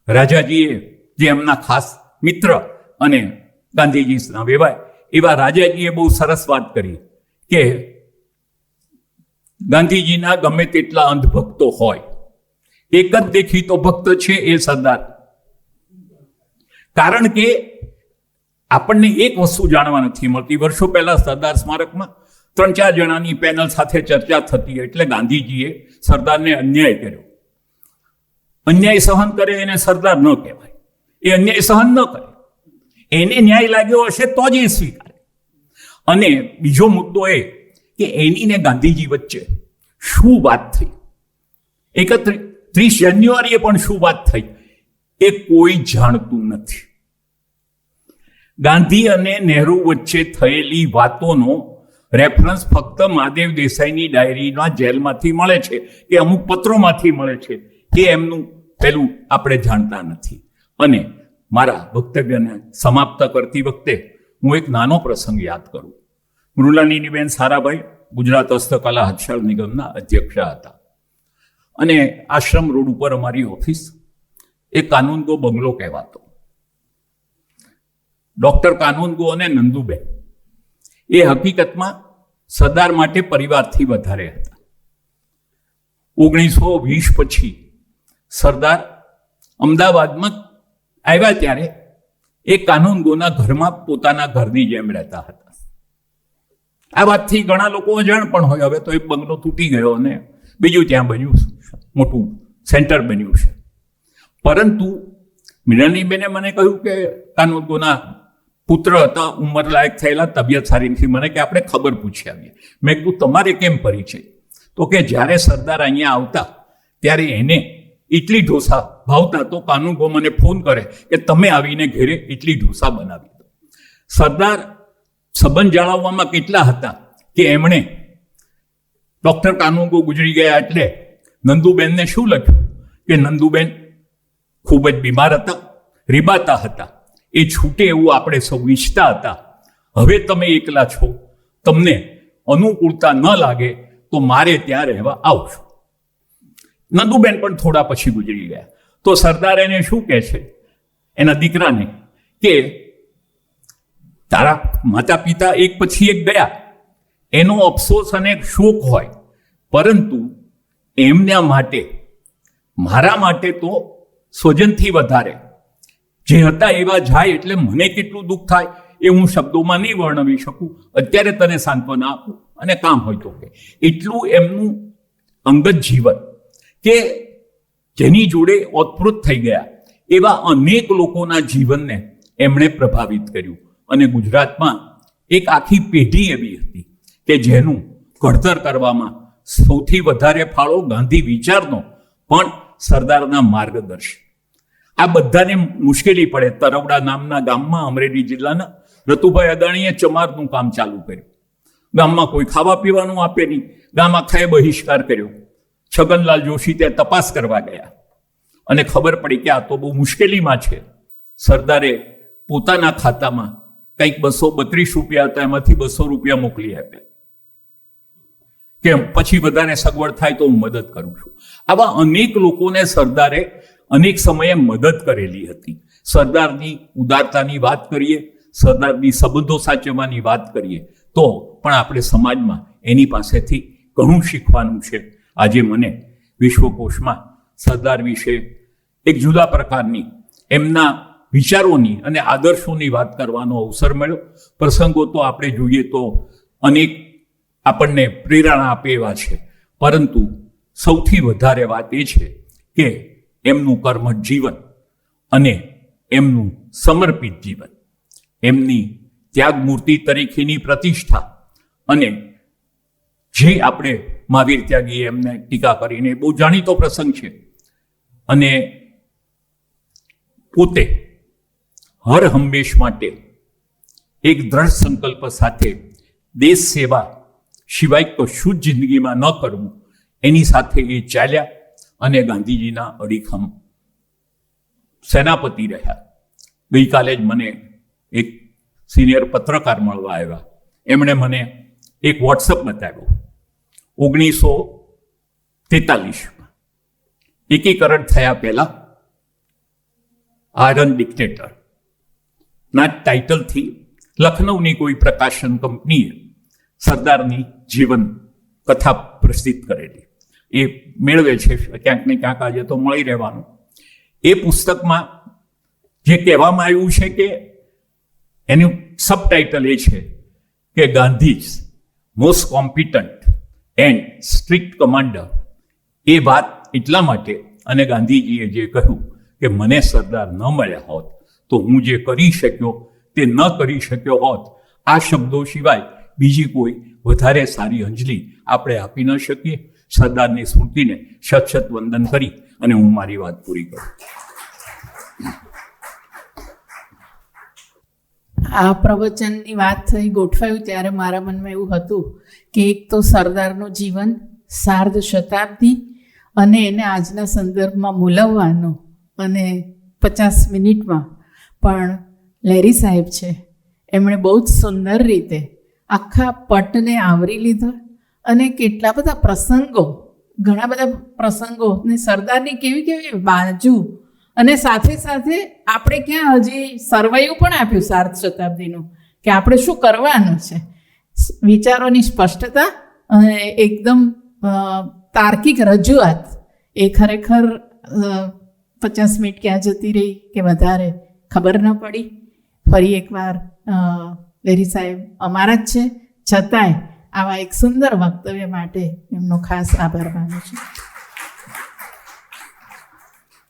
રાજાજીએ જે એમના ખાસ મિત્ર અને ગાંધીજીના વેવાય એવા રાજાજીએ બહુ સરસ વાત કરી કે ગાંધીજીના ગમે તેટલા અંધભક્તો હોય, એક જ દેખીતો ભક્ત છે એ સરદાર. કારણ કે આપણને એક વસ્તુ જાણવા નથી મળતી. વર્ષો પહેલા સરદાર સ્મારકમાં 3-4 જણાની પેનલ સાથે ચર્ચા થતી, એટલે ગાંધીજીએ સરદારને અન્યાય કર્યો. અન્યાય સહન કરે એને સરદાર ન કહેવાય. એ અન્યાય સહન ન કરે, એને ન્યાય લાગ્યો હશે તો જ એ સ્વીકારે. અને બીજો મુદ્દો એ કે એની ને ગાંધીજી વચ્ચે શું વાત થઈ, 31 જાન્યુઆરીએ પણ શું વાત થઈ એ કોઈ જાણતું નથી. ગાંધી અને નહેરુ વચ્ચે થયેલી વાતોનો રેફરન્સ ફક્ત મહાદેવ દેસાઈની ડાયરીના જેલમાંથી મળે છે કે અમુક પત્રોમાંથી મળે છે. એ એમનું પેલું આપણે જાણતા નથી. અને મારા વક્તવ્યને સમાપ્ત કરતી વખતે હું એક નાનો પ્રસંગ યાદ કરું. મૃણાલિનીબેન સારાભાઈ ગુજરાત હસ્તકલા હાથશાળ નિગમના અધ્યક્ષ હતા. અને આશ્રમ રોડ ઉપર અમારી ઓફિસ એ કાનૂનગો બંગલો કહેવાતો. ડોક્ટર કાનૂનગો અને નંદુબેન એ હકીકતમાં સરદાર માટે પરિવારથી વધારે હતા. 1920 પછી સરદાર અમદાવાદમાં આવ્યા ત્યારે એ કાનૂનગોના ઘરમાં પોતાના ઘરની જેમ રહેતા હતા. આ વાતથી ઘણા લોકો અજાણ પણ હોય. હવે તો એ બંગલો તૂટી ગયો અને બીજું ત્યાં બન્યું, મોટું સેન્ટર બન્યું છે. પરંતુ મૃણાલિનીબેને મને કહ્યું કે કાનૂનગોના પુત્ર હતા, ઉંમર લાયક થયેલા, તબિયત સારી નથી, મને કે આપણે ખબર પૂછી આવીએ. મેં કીધું તમારે કેમ પરિચય? તો કે જ્યારે સરદાર અહીંયા આવતા ત્યારે એને ઇડલી ઢોસા ભાવતા, તો કાનૂનગો મને ફોન કરે કે તમે આવીને ઘેરે ઇડલી ઢોસા બનાવી દો. સરદાર સંબંધ જાળવવામાં કેટલા હતા કે એમણે ડોક્ટર કાનૂનગો ગુજરી ગયા એટલે નંદુબેનને શું લખ્યું કે નંદુબેન ખૂબ જ બીમાર હતા, રીબાતા હતા, એ છૂટે એવું આપણે સૌ ઈચ્છતા હતા. હવે તમે એકલા છો, તમને અનુકૂળતા ન લાગે તો મારે ત્યાં રહેવા આવશો. નંદુબેન પણ થોડા પછી ગુજરી ગયા. તો સરદાર એને શું કહે છે એના દીકરાને કે તારા માતા પિતા એક પછી એક ગયા, એનો અફસોસ અને શોક હોય, પરંતુ એમના માટે, મારા માટે તો સ્વજનથી વધારે જે હતા એવા જાય એટલે મને કેટલું દુઃખ થાય એ હું શબ્દોમાં નહીં વર્ણવી શકું. અત્યારે તને સાંત્વના આપું અને કામ હોય તો કે એટલું એમનું અંગત જીવન કે જેની જોડે ઓતપ્રોત થઈ ગયા એવા અનેક લોકોના જીવનને એમણે પ્રભાવિત કર્યું. અને ગુજરાતમાં એક આખી પેઢી એવી હતી કે જેનું ઘડતર કરવામાં સૌથી વધારે ફાળો ગાંધી વિચારનો પણ સરદારના માર્ગદર્શન. આ બધાને મુશ્કેલી પડે. તરવડા નામના ગામમાં અમરેલી જિલ્લાના રતુભાઈ અદાણીએ ચમારનું કામ ચાલુ કર્યું. ગામમાં કોઈ ખાવા પીવાનું આપે નહીં, ગામ આખાએ બહિષ્કાર કર્યો. છગનલાલ જોશી ત્યાં તપાસ કરવા ગયા અને ખબર પડી કે આ તો બહુ મુશ્કેલીમાં છે. સરદારે પોતાના ખાતામાં કંઈક 232 રૂપિયા હતા, એમાંથી 200 રૂપિયા મોકલી આપ્યા કે પછી વધારે સગવડ થાય તો હું મદદ કરું છું. આવા અનેક લોકોને સરદારે અનેક સમયે મદદ કરેલી હતી. સરદારની ઉદારતાની વાત કરીએ, સરદારની સંબંધો સાચવવાની વાત કરીએ તો પણ આપણે સમાજમાં એની પાસેથી ઘણું શીખવાનું છે. આજે મને વિશ્વકોશમાં સરદાર વિશે એક જુદા પ્રકારની એમના વિચારોની અને આદર્શોની વાત કરવાનો અવસર મળ્યો. પ્રસંગો તો આપણે જોઈએ તો અનેક આપણને પ્રેરણા આપે એવા છે, પરંતુ સૌથી વધારે વાત એ છે કે એમનું કર્મઠ જીવન અને એમનું સમર્પિત જીવન, એમની ત્યાગમૂર્તિ તરીકેની પ્રતિષ્ઠા, અને જે આપણે મહાવીર ત્યાગીએ એમને ટીકા કરીને બહુ જાણીતો પ્રસંગ છે. અને પોતે હર હંમેશ માટે એક દ્રઢ સંકલ્પ સાથે દેશ સેવા સિવાય કશું જ જિંદગીમાં ન કરવું એની સાથે એ ચાલ્યા અને ગાંધીજીના અડીખમ સેનાપતિ રહ્યા. ગઈકાલે જ મને એક સિનિયર પત્રકાર મળવા આવ્યા. એમણે મને એક વોટ્સઅપ બતાવ્યો. 1943 એકીકરણ થયા પહેલા આયરન ડિક્ટેટર ના ટાઇટલથી લખનૌની કોઈ પ્રકાશન કંપનીએ સરદારની જીવન કથા પ્રસિદ્ધ કરેલી. એ મેળવે છે ક્યાંક ને ક્યાંક, આજે તો મળી રહેવાનું. એ પુસ્તકમાં જે કહેવામાં આવ્યું છે કે એનું સબટાઇટલ એ છે કે Gandhi most competent and strict commander. એ વાત એટલા માટે, અને ગાંધીજીએ જે કહ્યું કે મને સરદાર ન મળ્યા હોત તો હું જે કરી શક્યો તે ન કરી શક્યો હોત, આ શબ્દો સિવાય બીજી કોઈ વધારે સારી અંજલિ આપણે આપી ન શકીએ. સરદારની સ્મૃતિને શત શત વંદન કરી અને હું મારી વાત પૂરી કરું. આ પ્રવચનની વાત થઈ, ગોઠવાયું ત્યારે મારા મનમાં એવું હતું કે એક તો સરદારનું જીવન સાર્ધ શતાબ્દી અને એને આજના સંદર્ભમાં મૂલવવાનું, અને 50 મિનિટમાં પણ લેરી સાહેબ છે એમણે બહુ જ સુંદર રીતે આખા પટને આવરી લીધા. અને કેટલા બધા પ્રસંગો, ઘણા બધા પ્રસંગો ને સરદારની કેવી કેવી બાજુ, અને સાથે સાથે આપણે ક્યાં હજી સરવૈયું પણ આપ્યું સાર્ધ શતાબ્દીનું કે આપણે શું કરવાનું છે. વિચારોની સ્પષ્ટતા અને એકદમ તાર્કિક રજૂઆત, એ ખરેખર 50 મિનિટ ક્યાં જતી રહી કે વધારે ખબર ન પડી. ફરી એકવાર લેરી સાહેબ અમારા જ છે, છતાંય આવા એક સુંદર વક્તવ્ય માટે એમનો ખાસ આભાર માનું છું.